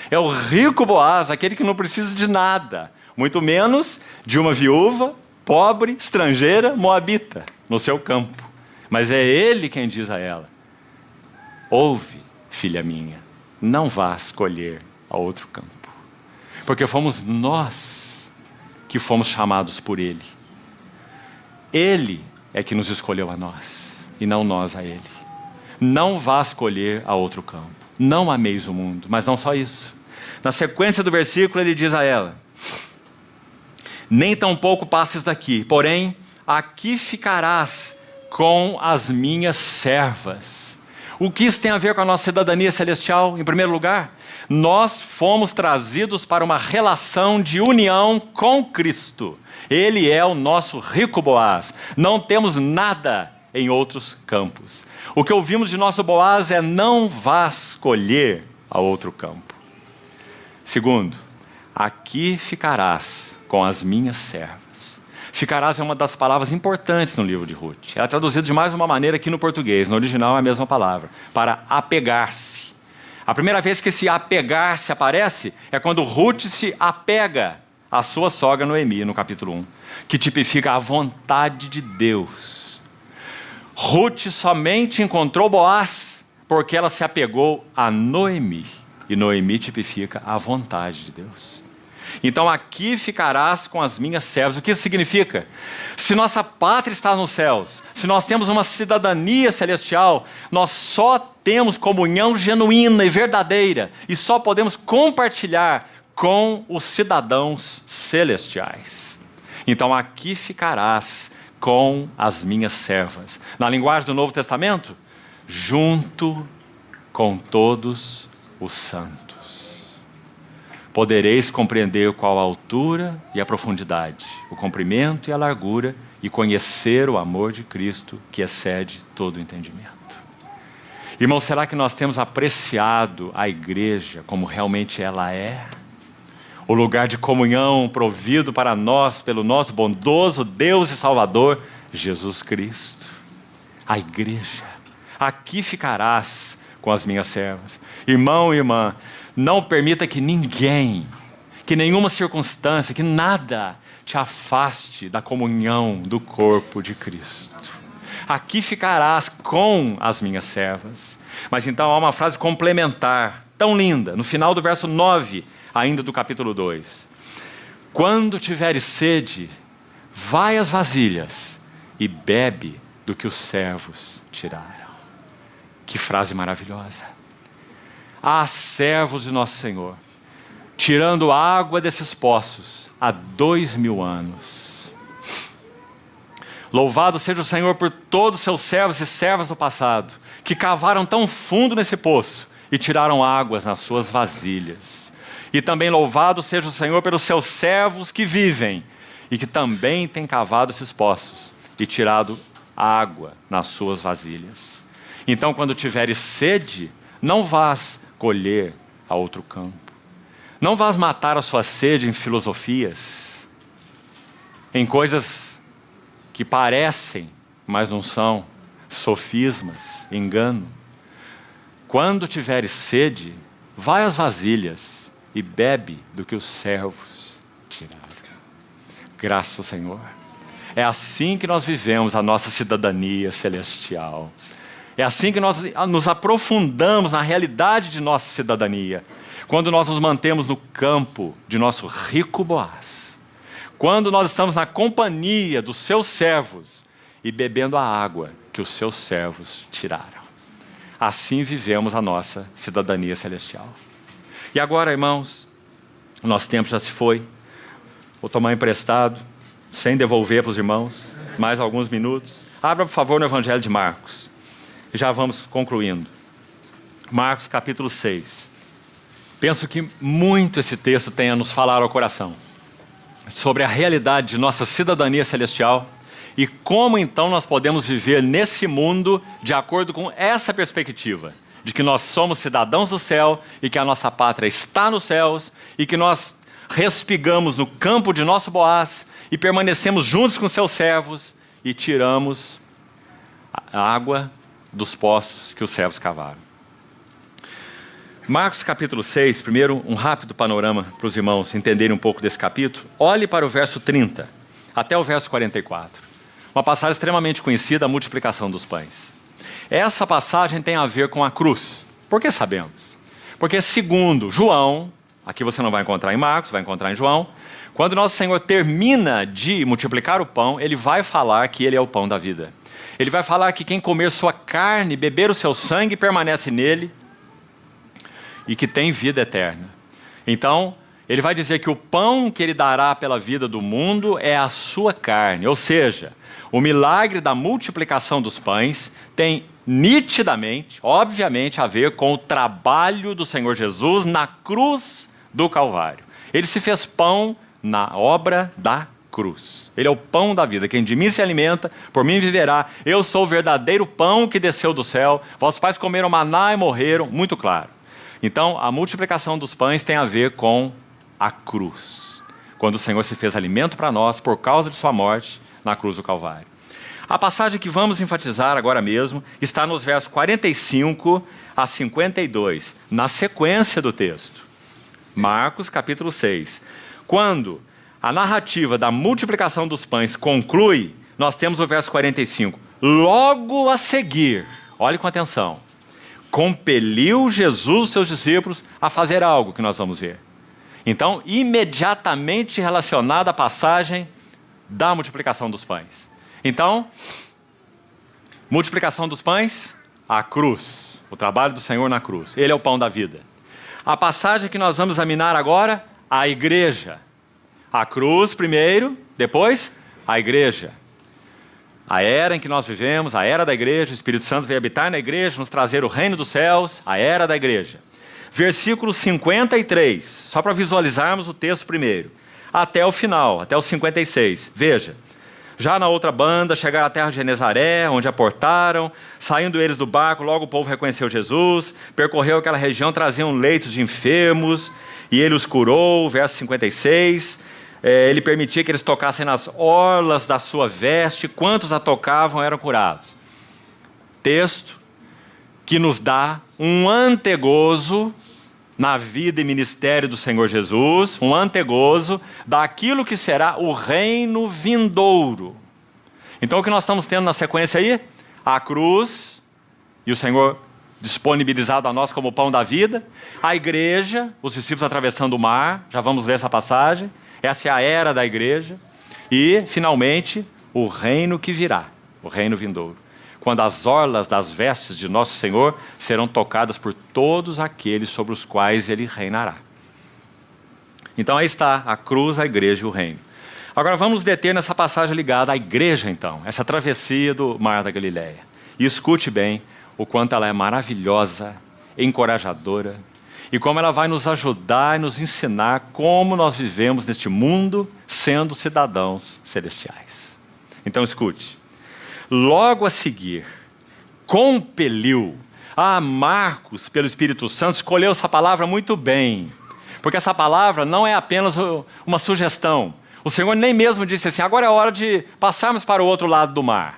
É o rico Boaz, aquele que não precisa de nada, muito menos de uma viúva, pobre, estrangeira, moabita, no seu campo. Mas é ele quem diz a ela, ouve, filha minha, não vás colher a outro campo. Porque fomos nós que fomos chamados por ele. Ele é que nos escolheu a nós, e não nós a ele. Não vás colher a outro campo. Não ameis o mundo, mas não só isso. Na sequência do versículo ele diz a ela, nem tampouco passes daqui, porém, aqui ficarás com as minhas servas. O que isso tem a ver com a nossa cidadania celestial? Em primeiro lugar, nós fomos trazidos para uma relação de união com Cristo. Ele é o nosso rico Boaz. Não temos nada em outros campos. O que ouvimos de nosso Boaz é não vás colher a outro campo. Segundo, aqui ficarás com as minhas servas. Ficarás é uma das palavras importantes no livro de Ruth. Ela é traduzida de mais uma maneira aqui no português. No original é a mesma palavra, para apegar-se. A primeira vez que esse apegar-se aparece é quando Ruth se apega à sua sogra Noemi, no capítulo 1, que tipifica a vontade de Deus. Ruth somente encontrou Boaz porque ela se apegou a Noemi. E Noemi tipifica a vontade de Deus. Então aqui ficarás com as minhas servas. O que isso significa? Se nossa pátria está nos céus, se nós temos uma cidadania celestial, nós só temos comunhão genuína e verdadeira e só podemos compartilhar com os cidadãos celestiais. Então aqui ficarás com as minhas servas. Na linguagem do Novo Testamento, junto com todos os santos. Podereis compreender qual a altura e a profundidade, o comprimento e a largura, e conhecer o amor de Cristo que excede todo o entendimento. Irmão, será que nós temos apreciado a igreja como realmente ela é? O lugar de comunhão provido para nós pelo nosso bondoso Deus e Salvador, Jesus Cristo. A igreja. Aqui ficarás com as minhas servas. Irmão e irmã, não permita que ninguém, que nenhuma circunstância, que nada te afaste da comunhão do corpo de Cristo. Aqui ficarás com as minhas servas. Mas então há uma frase complementar, tão linda, no final do verso 9, ainda do capítulo 2. Quando tiveres sede, vai às vasilhas e bebe do que os servos tiraram. Que frase maravilhosa. Há servos de nosso Senhor, tirando água desses poços há 2000 anos. Louvado seja o Senhor por todos os seus servos e servas do passado, que cavaram tão fundo nesse poço e tiraram águas nas suas vasilhas. E também louvado seja o Senhor pelos seus servos que vivem e que também têm cavado esses poços e tirado água nas suas vasilhas. Então, quando tiveres sede, não vás colher a outro campo. Não vás matar a sua sede em filosofias, em coisas que parecem, mas não são, sofismas, engano. Quando tiveres sede, vai às vasilhas e bebe do que os servos tiraram. Graças ao Senhor. É assim que nós vivemos a nossa cidadania celestial. É assim que nós nos aprofundamos na realidade de nossa cidadania. Quando nós nos mantemos no campo de nosso rico Boaz. Quando nós estamos na companhia dos seus servos e bebendo a água que os seus servos tiraram. Assim vivemos a nossa cidadania celestial. E agora, irmãos, o nosso tempo já se foi. Vou tomar emprestado, sem devolver para os irmãos, mais alguns minutos. Abra, por favor, no Evangelho de Marcos. E já vamos concluindo. Marcos, capítulo 6. Penso que muito esse texto tem a nos falar ao coração. Sobre a realidade de nossa cidadania celestial. E como então nós podemos viver nesse mundo de acordo com essa perspectiva. De que nós somos cidadãos do céu e que a nossa pátria está nos céus. E que nós respigamos no campo de nosso Boaz e permanecemos juntos com seus servos e tiramos a água dos poços que os servos cavaram. Marcos capítulo 6, primeiro um rápido panorama para os irmãos entenderem um pouco desse capítulo. Olhe para o verso 30 até o verso 44. Uma passagem extremamente conhecida, a multiplicação dos pães. Essa passagem tem a ver com a cruz. Por que sabemos? Porque segundo João, aqui você não vai encontrar em Marcos, vai encontrar em João, quando nosso Senhor termina de multiplicar o pão, Ele vai falar que Ele é o pão da vida. Ele vai falar que quem comer sua carne, beber o seu sangue, permanece nele e que tem vida eterna. Então, Ele vai dizer que o pão que Ele dará pela vida do mundo é a sua carne. Ou seja, o milagre da multiplicação dos pães tem nitidamente, obviamente, a ver com o trabalho do Senhor Jesus na cruz do Calvário. Ele se fez pão na obra da cruz. Ele é o pão da vida. Quem de mim se alimenta, por mim viverá. Eu sou o verdadeiro pão que desceu do céu. Vossos pais comeram maná e morreram. Muito claro. Então, a multiplicação dos pães tem a ver com a cruz. Quando o Senhor se fez alimento para nós por causa de sua morte na cruz do Calvário. A passagem que vamos enfatizar agora mesmo está nos versos 45 a 52, na sequência do texto. Marcos, capítulo 6. Quando a narrativa da multiplicação dos pães conclui, nós temos o verso 45. Logo a seguir, olhe com atenção, compeliu Jesus os seus discípulos a fazer algo que nós vamos ver. Então, imediatamente relacionada à passagem da multiplicação dos pães. Então, multiplicação dos pães, a cruz, o trabalho do Senhor na cruz. Ele é o pão da vida. A passagem que nós vamos examinar agora, a igreja. A cruz primeiro, depois a igreja. A era em que nós vivemos, a era da igreja, o Espírito Santo veio habitar na igreja, nos trazer o reino dos céus, a era da igreja. Versículo 53, só para visualizarmos o texto primeiro, até o final, até o 56. Veja, já na outra banda, chegaram à terra de Genezaré, onde aportaram, saindo eles do barco, logo o povo reconheceu Jesus, percorreu aquela região, traziam leitos de enfermos, e ele os curou, verso 56, ele permitia que eles tocassem nas orlas da sua veste, quantos a tocavam eram curados. Texto que nos dá um antegozo na vida e ministério do Senhor Jesus, um antegozo daquilo que será o reino vindouro. Então o que nós estamos tendo na sequência aí? A cruz, e o Senhor disponibilizado a nós como o pão da vida, a igreja, os discípulos atravessando o mar, já vamos ler essa passagem, essa é a era da igreja, e finalmente o reino que virá, o reino vindouro. Quando as orlas das vestes de nosso Senhor serão tocadas por todos aqueles sobre os quais Ele reinará. Então aí está a cruz, a igreja e o reino. Agora vamos nos deter nessa passagem ligada à igreja então, essa travessia do Mar da Galileia. E escute bem o quanto ela é maravilhosa, encorajadora, e como ela vai nos ajudar e nos ensinar como nós vivemos neste mundo sendo cidadãos celestiais. Então escute. Logo a seguir, compeliu. Marcos, pelo Espírito Santo, escolheu essa palavra muito bem. Porque essa palavra não é apenas uma sugestão. O Senhor nem mesmo disse assim, agora é hora de passarmos para o outro lado do mar.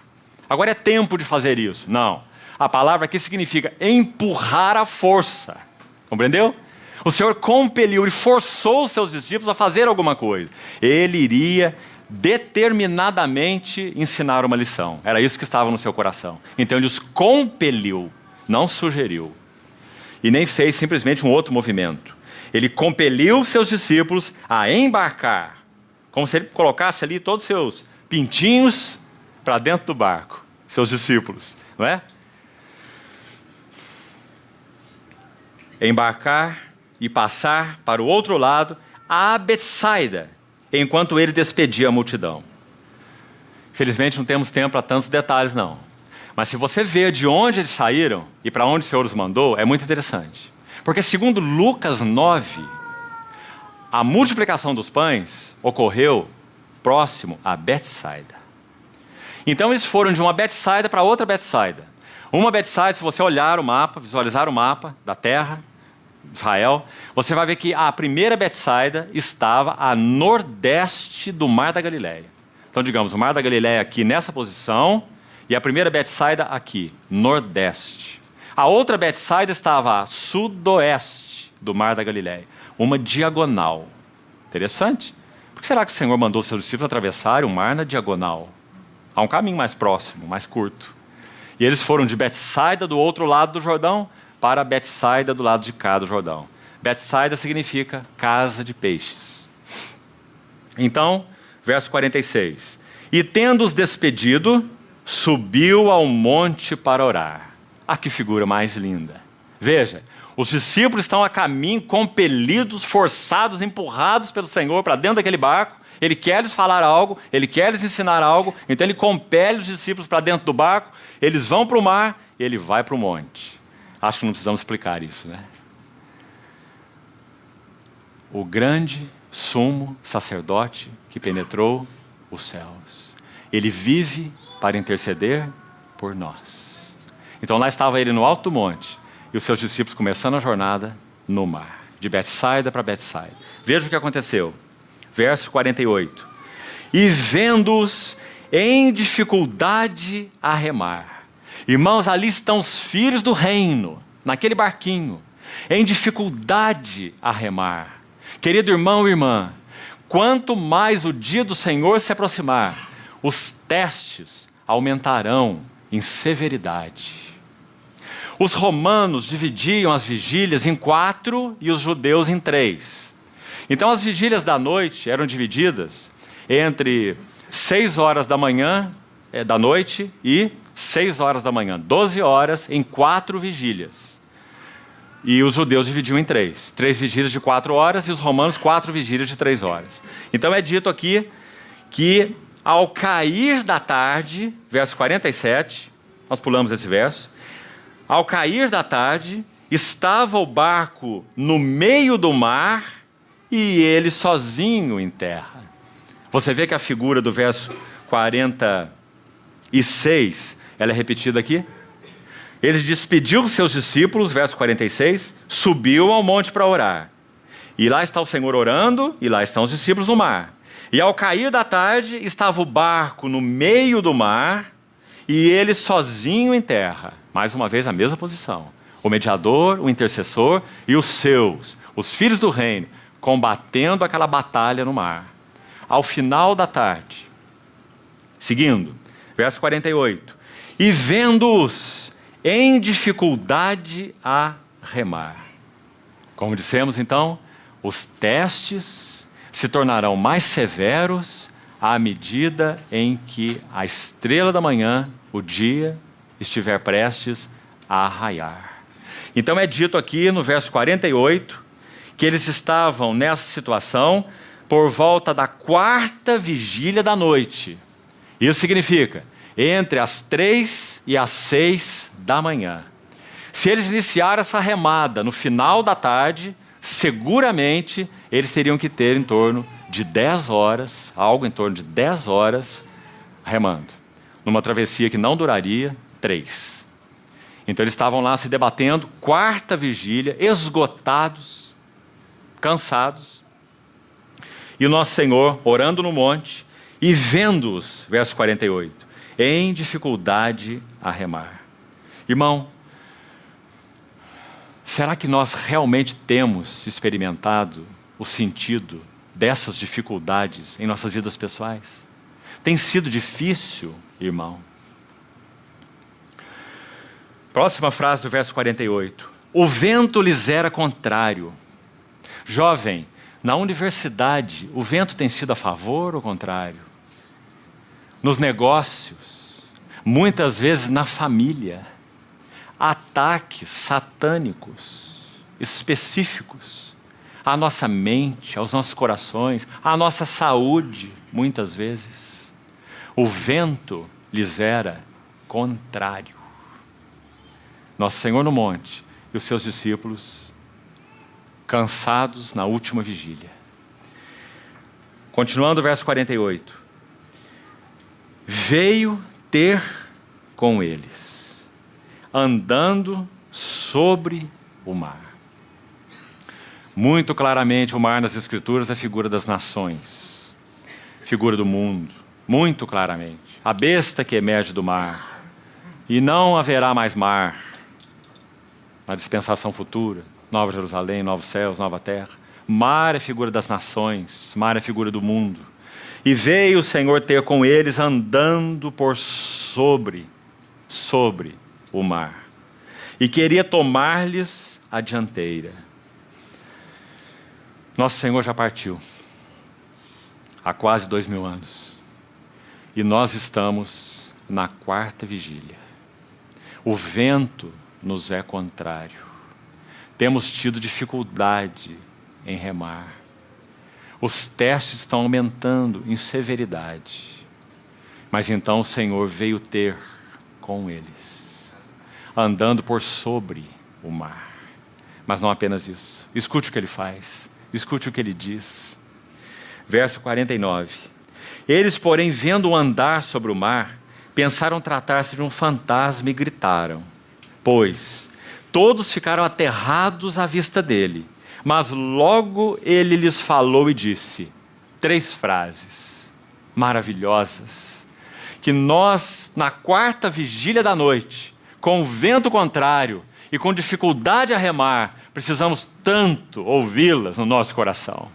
Agora é tempo de fazer isso. Não. A palavra aqui significa empurrar à força. Compreendeu? O Senhor compeliu e forçou os seus discípulos a fazer alguma coisa. Ele iria determinadamente ensinar uma lição. Era isso que estava no seu coração. Então ele os compeliu, não sugeriu. E nem fez simplesmente um outro movimento. Ele compeliu seus discípulos a embarcar, como se ele colocasse ali todos os seus pintinhos para dentro do barco, seus discípulos, não é? Embarcar e passar para o outro lado, a Betsaida, enquanto ele despedia a multidão. Infelizmente não temos tempo para tantos detalhes não. Mas se você ver de onde eles saíram e para onde o Senhor os mandou, é muito interessante. Porque segundo Lucas 9, a multiplicação dos pães ocorreu próximo a Betsaida. Então eles foram de uma Betsaida para outra Betsaida. Uma Betsaida, se você olhar o mapa, visualizar o mapa da terra, Israel, você vai ver que a primeira Betsaida estava a nordeste do Mar da Galileia. Então, digamos, o Mar da Galileia aqui nessa posição e a primeira Betsaida aqui, nordeste. A outra Betsaida estava a sudoeste do Mar da Galileia, uma diagonal. Interessante. Por que será que o Senhor mandou seus discípulos atravessarem o mar na diagonal? Há um caminho mais próximo, mais curto. E eles foram de Betsaida do outro lado do Jordão para Betsaida do lado de cá do Jordão. Betsaida significa casa de peixes. Então, verso 46. E tendo-os despedido, subiu ao monte para orar. Ah, que figura mais linda. Veja, os discípulos estão a caminho, compelidos, forçados, empurrados pelo Senhor para dentro daquele barco. Ele quer lhes falar algo, ele quer lhes ensinar algo, então ele compele os discípulos para dentro do barco, eles vão para o mar e ele vai para o monte. Acho que não precisamos explicar isso, né? O grande sumo sacerdote que penetrou os céus. Ele vive para interceder por nós. Então lá estava ele no alto do monte e os seus discípulos começando a jornada no mar, de Betsaida para Betsaida. Veja o que aconteceu. Verso 48. E vendo-os em dificuldade a remar. Irmãos, ali estão os filhos do reino, naquele barquinho, em dificuldade a remar. Querido irmão e irmã, quanto mais o dia do Senhor se aproximar, os testes aumentarão em severidade. Os romanos dividiam as vigílias em 4 e os judeus em 3. Então as vigílias da noite eram divididas entre 6 horas da manhã, da noite e 6 horas da manhã. 12 horas em 4 vigílias. E os judeus dividiam em 3. 3 vigílias de 4 horas e os romanos 4 vigílias de 3 horas. Então é dito aqui que ao cair da tarde, verso 47, nós pulamos esse verso. Ao cair da tarde, estava o barco no meio do mar e ele sozinho em terra. Você vê que a figura do verso 46, ela é repetida aqui? Ele despediu seus discípulos, verso 46, subiu ao monte para orar. E lá está o Senhor orando, e lá estão os discípulos no mar. E ao cair da tarde, estava o barco no meio do mar, e ele sozinho em terra. Mais uma vez a mesma posição. O mediador, o intercessor e os seus, os filhos do reino, combatendo aquela batalha no mar. Ao final da tarde, seguindo, verso 48, e vendo-os em dificuldade a remar. Como dissemos então, os testes se tornarão mais severos à medida em que a estrela da manhã, o dia, estiver prestes a raiar. Então é dito aqui no verso 48, que eles estavam nessa situação por volta da 4ª vigília da noite. Isso significa entre as 3 e as 6 da manhã. Se eles iniciaram essa remada no final da tarde, seguramente eles teriam que ter em torno de 10 horas, algo em torno de 10 horas, remando. Numa travessia que não duraria 3. Então eles estavam lá se debatendo, 4ª vigília, esgotados, cansados, e o nosso Senhor orando no monte e vendo-os, verso 48, em dificuldade a remar. Irmão, será que nós realmente temos experimentado o sentido dessas dificuldades em nossas vidas pessoais? Tem sido difícil, irmão? Próxima frase do verso 48. O vento lhes era contrário. Jovem, na universidade, o vento tem sido a favor ou contrário? Nos negócios, muitas vezes na família, ataques satânicos específicos à nossa mente, aos nossos corações, à nossa saúde, muitas vezes. O vento lhes era contrário. Nosso Senhor no monte e os seus discípulos cansados na última vigília. Continuando o verso 48. Veio ter com eles, andando sobre o mar. Muito claramente o mar nas Escrituras é figura das nações, figura do mundo, muito claramente. A besta que emerge do mar, e não haverá mais mar na dispensação futura, Nova Jerusalém, novos céus, nova terra. Mar é figura das nações, mar é figura do mundo. E veio o Senhor ter com eles andando por sobre o mar. E queria tomar-lhes a dianteira. Nosso Senhor já partiu há quase 2000 anos. E nós estamos na 4ª vigília. O vento nos é contrário. Temos tido dificuldade em remar. Os testes estão aumentando em severidade. Mas então o Senhor veio ter com eles, andando por sobre o mar. Mas não apenas isso. Escute o que ele faz. Escute o que ele diz. Verso 49. Eles, porém, vendo-o andar sobre o mar, pensaram tratar-se de um fantasma e gritaram. Pois todos ficaram aterrados à vista dele. Mas logo ele lhes falou e disse 3 frases maravilhosas, que nós, na 4ª vigília da noite, com o vento contrário e com dificuldade a remar, precisamos tanto ouvi-las no nosso coração.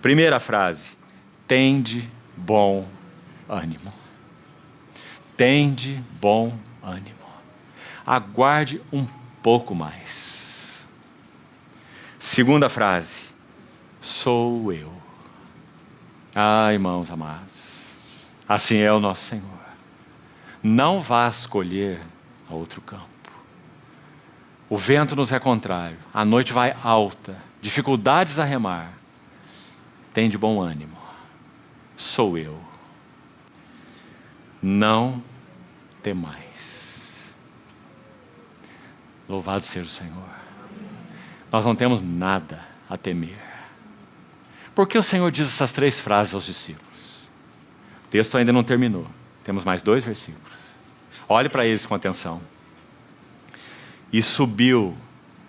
Primeira frase: tende bom ânimo. Tende bom ânimo. Aguarde um pouco mais. Segunda frase: sou eu. Ah, irmãos amados, assim é o nosso Senhor. Não vá escolher a outro campo. O vento nos é contrário, a noite vai alta, dificuldades a remar. Tem de bom ânimo. Sou eu. Não temais. Louvado seja o Senhor. Nós não temos nada a temer. Por que o Senhor diz essas 3 frases aos discípulos? O texto ainda não terminou. Temos mais 2 versículos. Olhe para eles com atenção. E subiu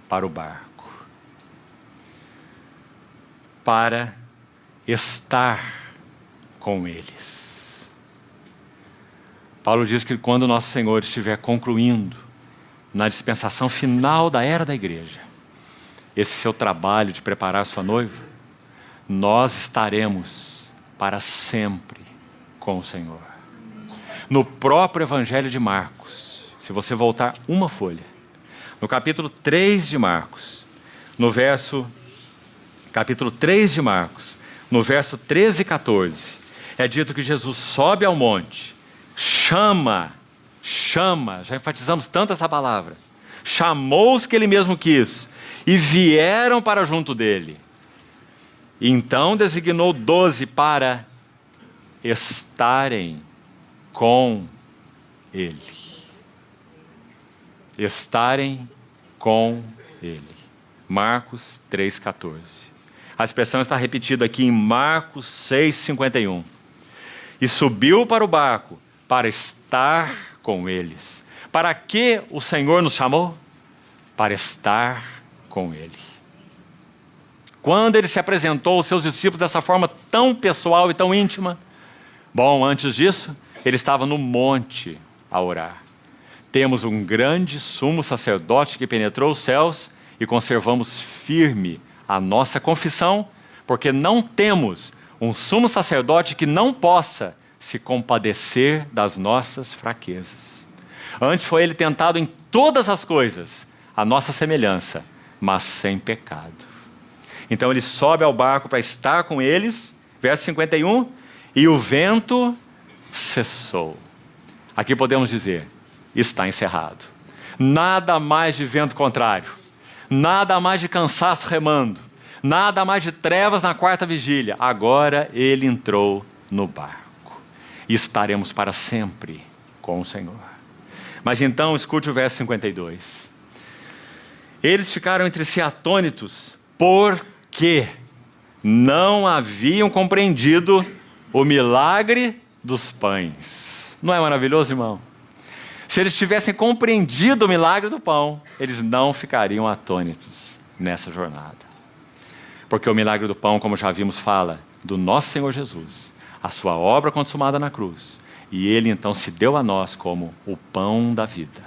para o barco, para estar com eles. Paulo diz que quando o nosso Senhor estiver concluindo na dispensação final da era da igreja, esse seu trabalho de preparar sua noiva, nós estaremos para sempre com o Senhor. No próprio Evangelho de Marcos, se você voltar uma folha, no capítulo 3 de Marcos, capítulo 3 de Marcos, no verso 13 e 14, é dito que Jesus sobe ao monte, chama, já enfatizamos tanto essa palavra, chamou os que ele mesmo quis, e vieram para junto dele. Então designou 12 para estarem com ele. Estarem com ele. Marcos 3,14. A expressão está repetida aqui em Marcos 6,51. E subiu para o barco para estar com eles. Para que o Senhor nos chamou? Para estar com ele. Quando ele se apresentou aos seus discípulos dessa forma tão pessoal e tão íntima, bom, antes disso, ele estava no monte a orar. temos um grande sumo sacerdote que penetrou os céus e conservamos firme a nossa confissão, porque não temos um sumo sacerdote que não possa se compadecer das nossas fraquezas. Antes foi ele tentado em todas as coisas, a nossa semelhança, mas sem pecado. Então ele sobe ao barco para estar com eles, verso 51, e o vento cessou. Aqui podemos dizer, está encerrado. Nada mais de vento contrário, nada mais de cansaço remando, nada mais de trevas na quarta vigília. Agora ele entrou no barco e estaremos para sempre com o Senhor. Mas então escute o verso 52. Eles ficaram entre si atônitos, porque não haviam compreendido o milagre dos pães. Não é maravilhoso, irmão? Se eles tivessem compreendido o milagre do pão, eles não ficariam atônitos nessa jornada. Porque o milagre do pão, como já vimos, fala do nosso Senhor Jesus, a sua obra consumada na cruz. E ele então se deu a nós como o pão da vida.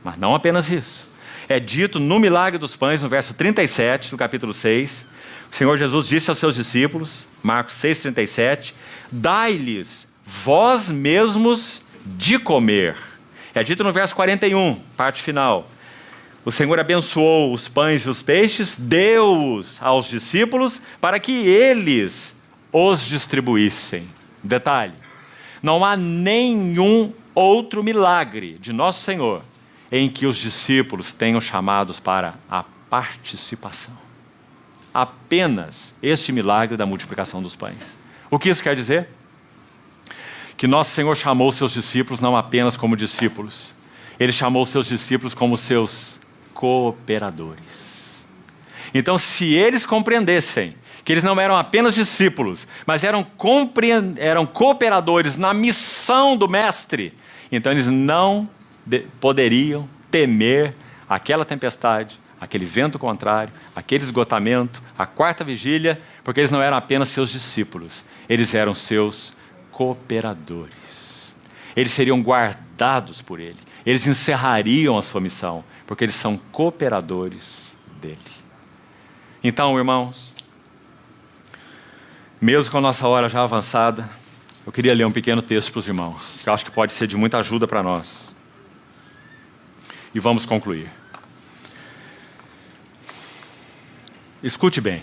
Mas não apenas isso. É dito no milagre dos pães, no verso 37 do capítulo 6, o Senhor Jesus disse aos seus discípulos, Marcos 6,37, dai-lhes vós mesmos de comer. É dito no verso 41, parte final. O Senhor abençoou os pães e os peixes, deu-os aos discípulos para que eles os distribuíssem. Detalhe, não há nenhum outro milagre de nosso Senhor em que os discípulos tenham chamados para a participação. Apenas este milagre da multiplicação dos pães. O que isso quer dizer? Que nosso Senhor chamou seus discípulos não apenas como discípulos, Ele chamou seus discípulos como seus cooperadores. Então, se eles compreendessem que eles não eram apenas discípulos, mas eram cooperadores na missão do Mestre, então eles não poderiam temer aquela tempestade, aquele vento contrário, aquele esgotamento, a quarta vigília, porque eles não eram apenas seus discípulos, eles eram seus cooperadores. Eles seriam guardados por Ele, eles encerrariam a sua missão, porque eles são cooperadores dele. Então, irmãos, mesmo com a nossa hora já avançada, eu queria ler um pequeno texto para os irmãos, que eu acho que pode ser de muita ajuda para nós. E vamos concluir. Escute bem.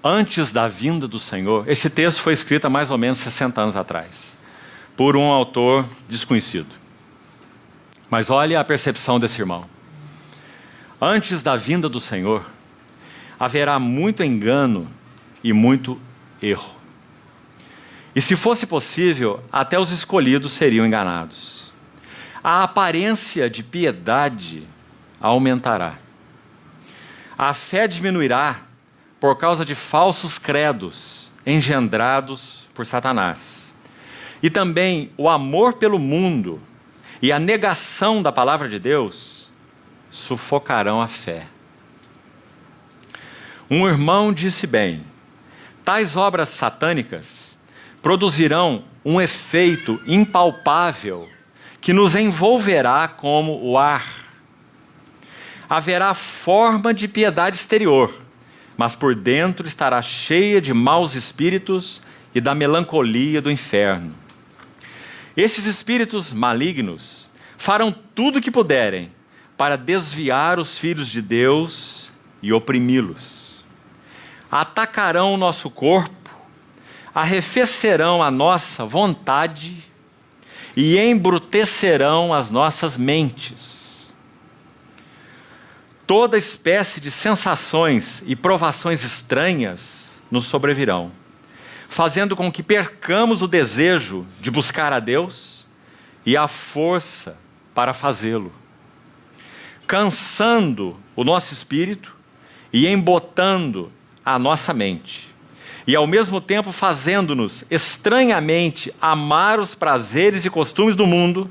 Antes da vinda do Senhor, esse texto foi escrito há mais ou menos 60 anos atrás, por um autor desconhecido. Mas olha a percepção desse irmão. Antes da vinda do Senhor, haverá muito engano e muito erro. E se fosse possível, até os escolhidos seriam enganados. A aparência de piedade aumentará. A fé diminuirá por causa de falsos credos engendrados por Satanás. E também o amor pelo mundo e a negação da palavra de Deus sufocarão a fé. Um irmão disse bem, tais obras satânicas produzirão um efeito impalpável que nos envolverá como o ar. Haverá forma de piedade exterior, mas por dentro estará cheia de maus espíritos e da melancolia do inferno. Esses espíritos malignos farão tudo o que puderem para desviar os filhos de Deus e oprimi-los. Atacarão o nosso corpo, arrefecerão a nossa vontade e embrutecerão as nossas mentes. Toda espécie de sensações e provações estranhas nos sobrevirão, fazendo com que percamos o desejo de buscar a Deus e a força para fazê-lo, cansando o nosso espírito e embotando a nossa mente, e ao mesmo tempo fazendo-nos estranhamente amar os prazeres e costumes do mundo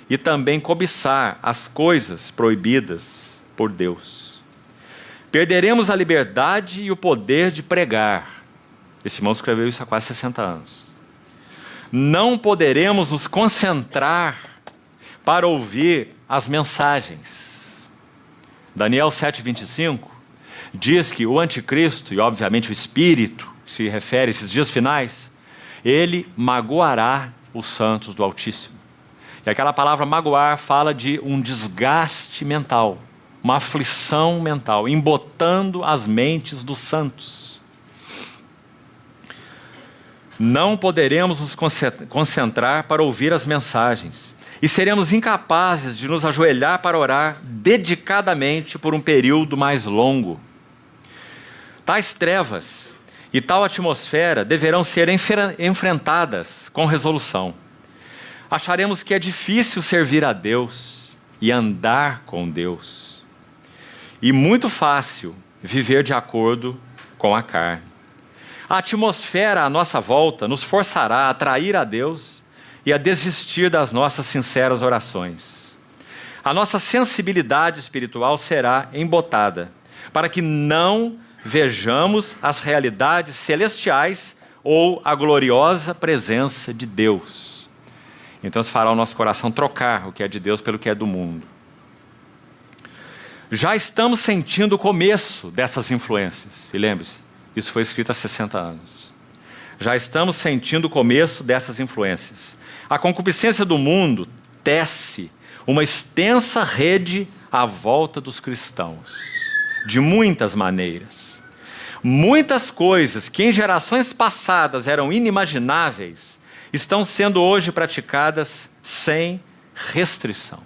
e também cobiçar as coisas proibidas por Deus. Perderemos a liberdade e o poder de pregar. Esse irmão escreveu isso há quase 60 anos. Não poderemos nos concentrar para ouvir as mensagens. Daniel 7:25 diz que o anticristo, e obviamente o espírito, que se refere a esses dias finais, ele magoará os santos do Altíssimo. E aquela palavra magoar fala de um desgaste mental, uma aflição mental, embotando as mentes dos santos. Não poderemos nos concentrar para ouvir as mensagens e seremos incapazes de nos ajoelhar para orar dedicadamente por um período mais longo. Tais trevas e tal atmosfera deverão ser enfrentadas com resolução. Acharemos que é difícil servir a Deus e andar com Deus, e muito fácil viver de acordo com a carne. A atmosfera à nossa volta nos forçará a atrair a Deus e a desistir das nossas sinceras orações. A nossa sensibilidade espiritual será embotada, para que não vejamos as realidades celestiais ou a gloriosa presença de Deus. Então isso fará o nosso coração trocar o que é de Deus pelo que é do mundo. Já estamos sentindo o começo dessas influências. E lembre-se, isso foi escrito há 60 anos. Já estamos sentindo o começo dessas influências. A concupiscência do mundo tece uma extensa rede à volta dos cristãos, de muitas maneiras. Muitas coisas que em gerações passadas eram inimagináveis estão sendo hoje praticadas sem restrição.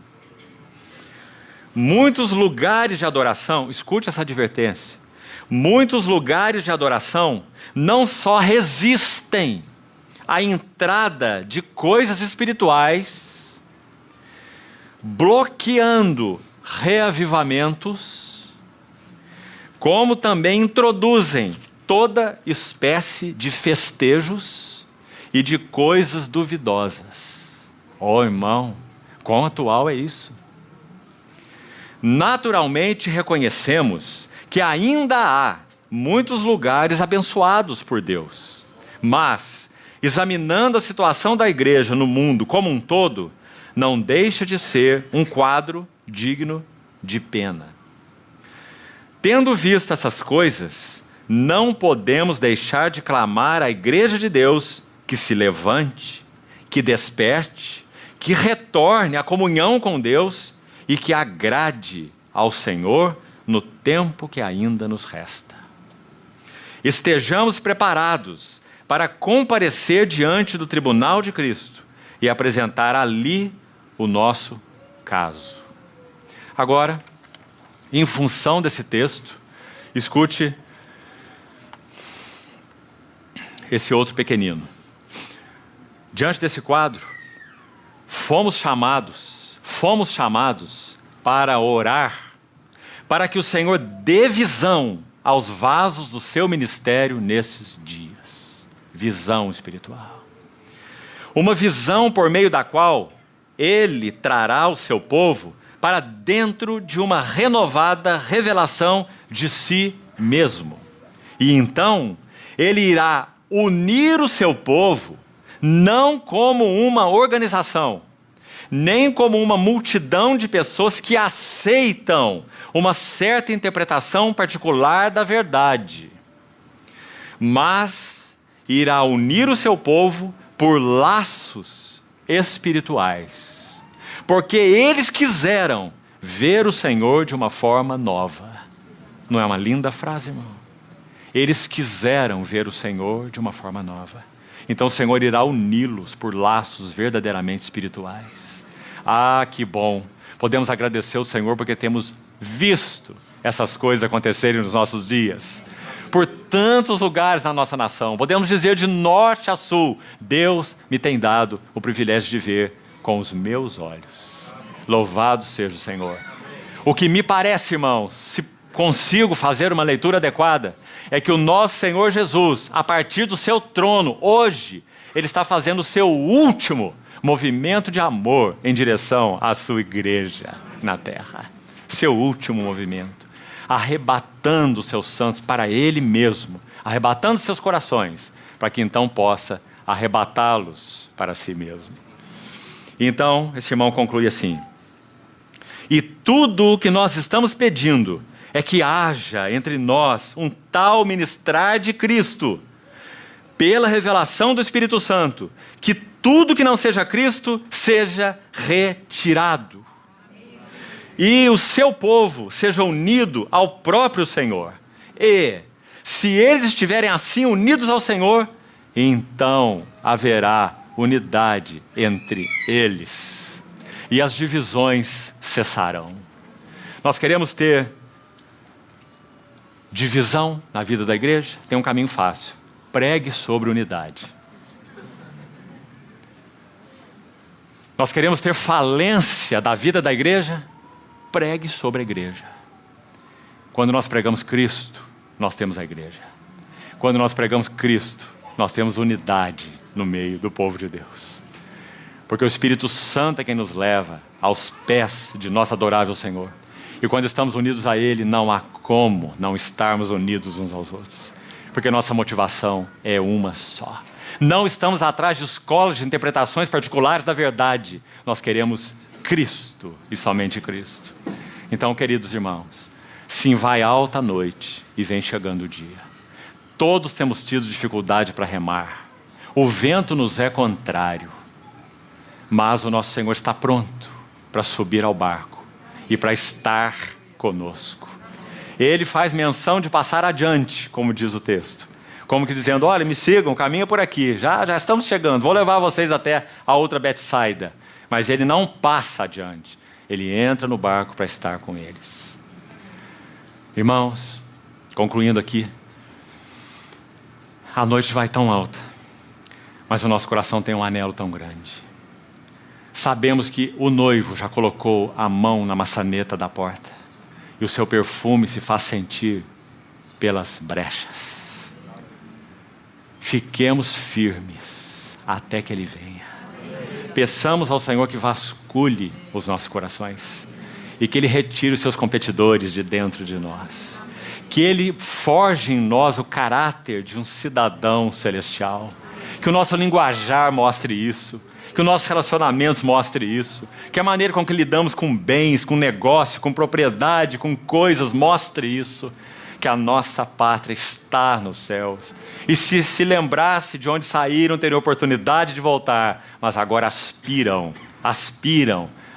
Muitos lugares de adoração, escute essa advertência, muitos lugares de adoração não só resistem à entrada de coisas espirituais, bloqueando reavivamentos, como também introduzem toda espécie de festejos e de coisas duvidosas. Oh, irmão, quão atual é isso? Naturalmente reconhecemos que ainda há muitos lugares abençoados por Deus, mas, examinando a situação da igreja no mundo como um todo, não deixa de ser um quadro digno de pena. Tendo visto essas coisas, não podemos deixar de clamar à igreja de Deus que se levante, que desperte, que retorne à comunhão com Deus e que agrade ao Senhor no tempo que ainda nos resta. Estejamos preparados para comparecer diante do tribunal de Cristo e apresentar ali o nosso caso. Agora, em função desse texto, escute esse outro pequenino. Diante desse quadro, fomos chamados para orar, para que o Senhor dê visão aos vasos do seu ministério nesses dias. Visão espiritual. Uma visão por meio da qual Ele trará o seu povo para dentro de uma renovada revelação de si mesmo. E então, Ele irá unir o seu povo, não como uma organização, nem como uma multidão de pessoas que aceitam uma certa interpretação particular da verdade, mas irá unir o seu povo por laços espirituais, porque eles quiseram ver o Senhor de uma forma nova. Não é uma linda frase, irmão? Eles quiseram ver o Senhor de uma forma nova. Então o Senhor irá uni-los por laços verdadeiramente espirituais. Ah, que bom! Podemos agradecer ao Senhor porque temos visto essas coisas acontecerem nos nossos dias. Por tantos lugares na nossa nação, podemos dizer de norte a sul, Deus me tem dado o privilégio de ver com os meus olhos. Louvado seja o Senhor. O que me parece, irmãos, se consigo fazer uma leitura adequada, é que o nosso Senhor Jesus, a partir do seu trono, hoje, Ele está fazendo o seu último movimento de amor em direção à sua igreja na terra. Seu último movimento. Arrebatando os seus santos para Ele mesmo. Arrebatando seus corações, para que então possa arrebatá-los para si mesmo. Então, esse irmão conclui assim: e tudo o que nós estamos pedindo é que haja entre nós um tal ministrar de Cristo, pela revelação do Espírito Santo, que tudo que não seja Cristo seja retirado. E o seu povo seja unido ao próprio Senhor. E, se eles estiverem assim unidos ao Senhor, então haverá unidade entre eles. E as divisões cessarão. Nós queremos ter divisão na vida da igreja? Tem um caminho fácil. Pregue sobre unidade. Nós queremos ter falência da vida da igreja? Pregue sobre a igreja. Quando nós pregamos Cristo, nós temos a igreja. Quando nós pregamos Cristo, nós temos unidade no meio do povo de Deus. Porque o Espírito Santo é quem nos leva aos pés de nosso adorável Senhor. E quando estamos unidos a Ele, não há como não estarmos unidos uns aos outros. Porque nossa motivação é uma só. Não estamos atrás de escolas de interpretações particulares da verdade. Nós queremos Cristo e somente Cristo. Então, queridos irmãos, sim, vai alta a noite e vem chegando o dia. Todos temos tido dificuldade para remar. O vento nos é contrário. Mas o nosso Senhor está pronto para subir ao barco e para estar conosco. Ele faz menção de passar adiante, como diz o texto. Como que dizendo, olha, me sigam, caminha por aqui. Já estamos chegando, vou levar vocês até a outra Betsaida. Mas ele não passa adiante. Ele entra no barco para estar com eles. Irmãos, concluindo aqui. A noite vai tão alta, mas o nosso coração tem um anelo tão grande. Sabemos que o noivo já colocou a mão na maçaneta da porta e o seu perfume se faz sentir pelas brechas. Fiquemos firmes até que Ele venha. Peçamos ao Senhor que vasculhe os nossos corações e que Ele retire os seus competidores de dentro de nós. Que Ele forge em nós o caráter de um cidadão celestial. Que o nosso linguajar mostre isso. Que os nossos relacionamentos mostrem isso. Que a maneira com que lidamos com bens, com negócio, com propriedade, com coisas, mostre isso. Que a nossa pátria está nos céus. E se lembrasse de onde saíram, teriam oportunidade de voltar. Mas agora aspiram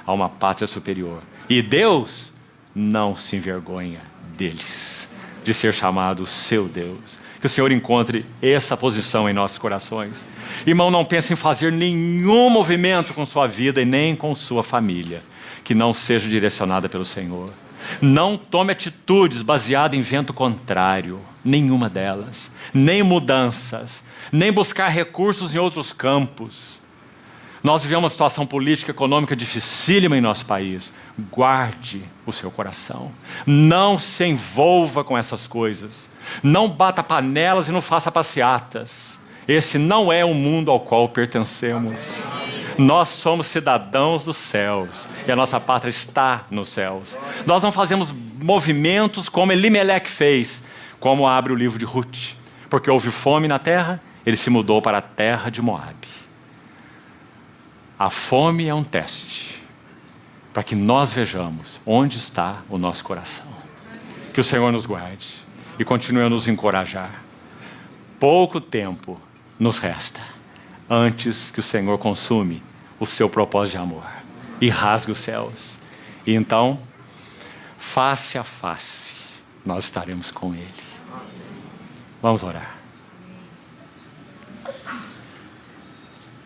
a uma pátria superior. E Deus não se envergonha deles, de ser chamado seu Deus. Que o Senhor encontre essa posição em nossos corações. Irmão, não pense em fazer nenhum movimento com sua vida e nem com sua família que não seja direcionada pelo Senhor. Não tome atitudes baseadas em vento contrário, nenhuma delas, nem mudanças, nem buscar recursos em outros campos. Nós vivemos uma situação política e econômica dificílima em nosso país. Guarde o seu coração. Não se envolva com essas coisas. Não bata panelas e não faça passeatas. Esse não é o mundo ao qual pertencemos. Nós somos cidadãos dos céus e a nossa pátria está nos céus. Nós não fazemos movimentos como Elimeleque fez, como abre o livro de Ruth. Porque houve fome na terra, ele se mudou para a terra de Moabe. A fome é um teste para que nós vejamos onde está o nosso coração. Que o Senhor nos guarde e continue a nos encorajar. Pouco tempo nos resta antes que o Senhor consume o seu propósito de amor e rasgue os céus. E então, face a face, nós estaremos com Ele. Vamos orar.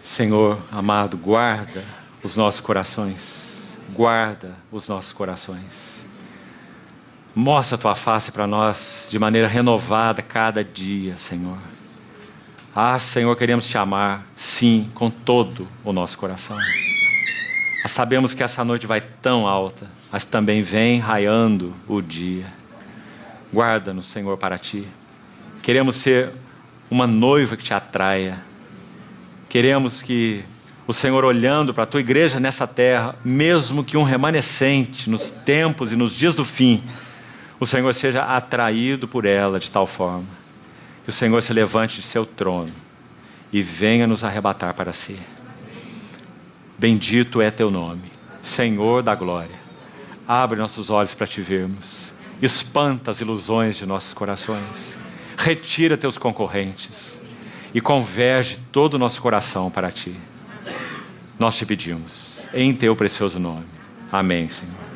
Senhor amado, guarda os nossos corações. Guarda os nossos corações. Mostra a Tua face para nós de maneira renovada cada dia, Senhor. Ah, Senhor, queremos Te amar, sim, com todo o nosso coração. Nós sabemos que essa noite vai tão alta, mas também vem raiando o dia. Guarda-nos, Senhor, para Ti. Queremos ser uma noiva que Te atraia. Queremos que o Senhor, olhando para a Tua igreja nessa terra, mesmo que um remanescente nos tempos e nos dias do fim, o Senhor seja atraído por ela de tal forma que o Senhor se levante de seu trono e venha nos arrebatar para si. Bendito é teu nome, Senhor da glória. Abre nossos olhos para te vermos. Espanta as ilusões de nossos corações. Retira teus concorrentes e converge todo o nosso coração para ti. Nós te pedimos, em teu precioso nome. Amém, Senhor.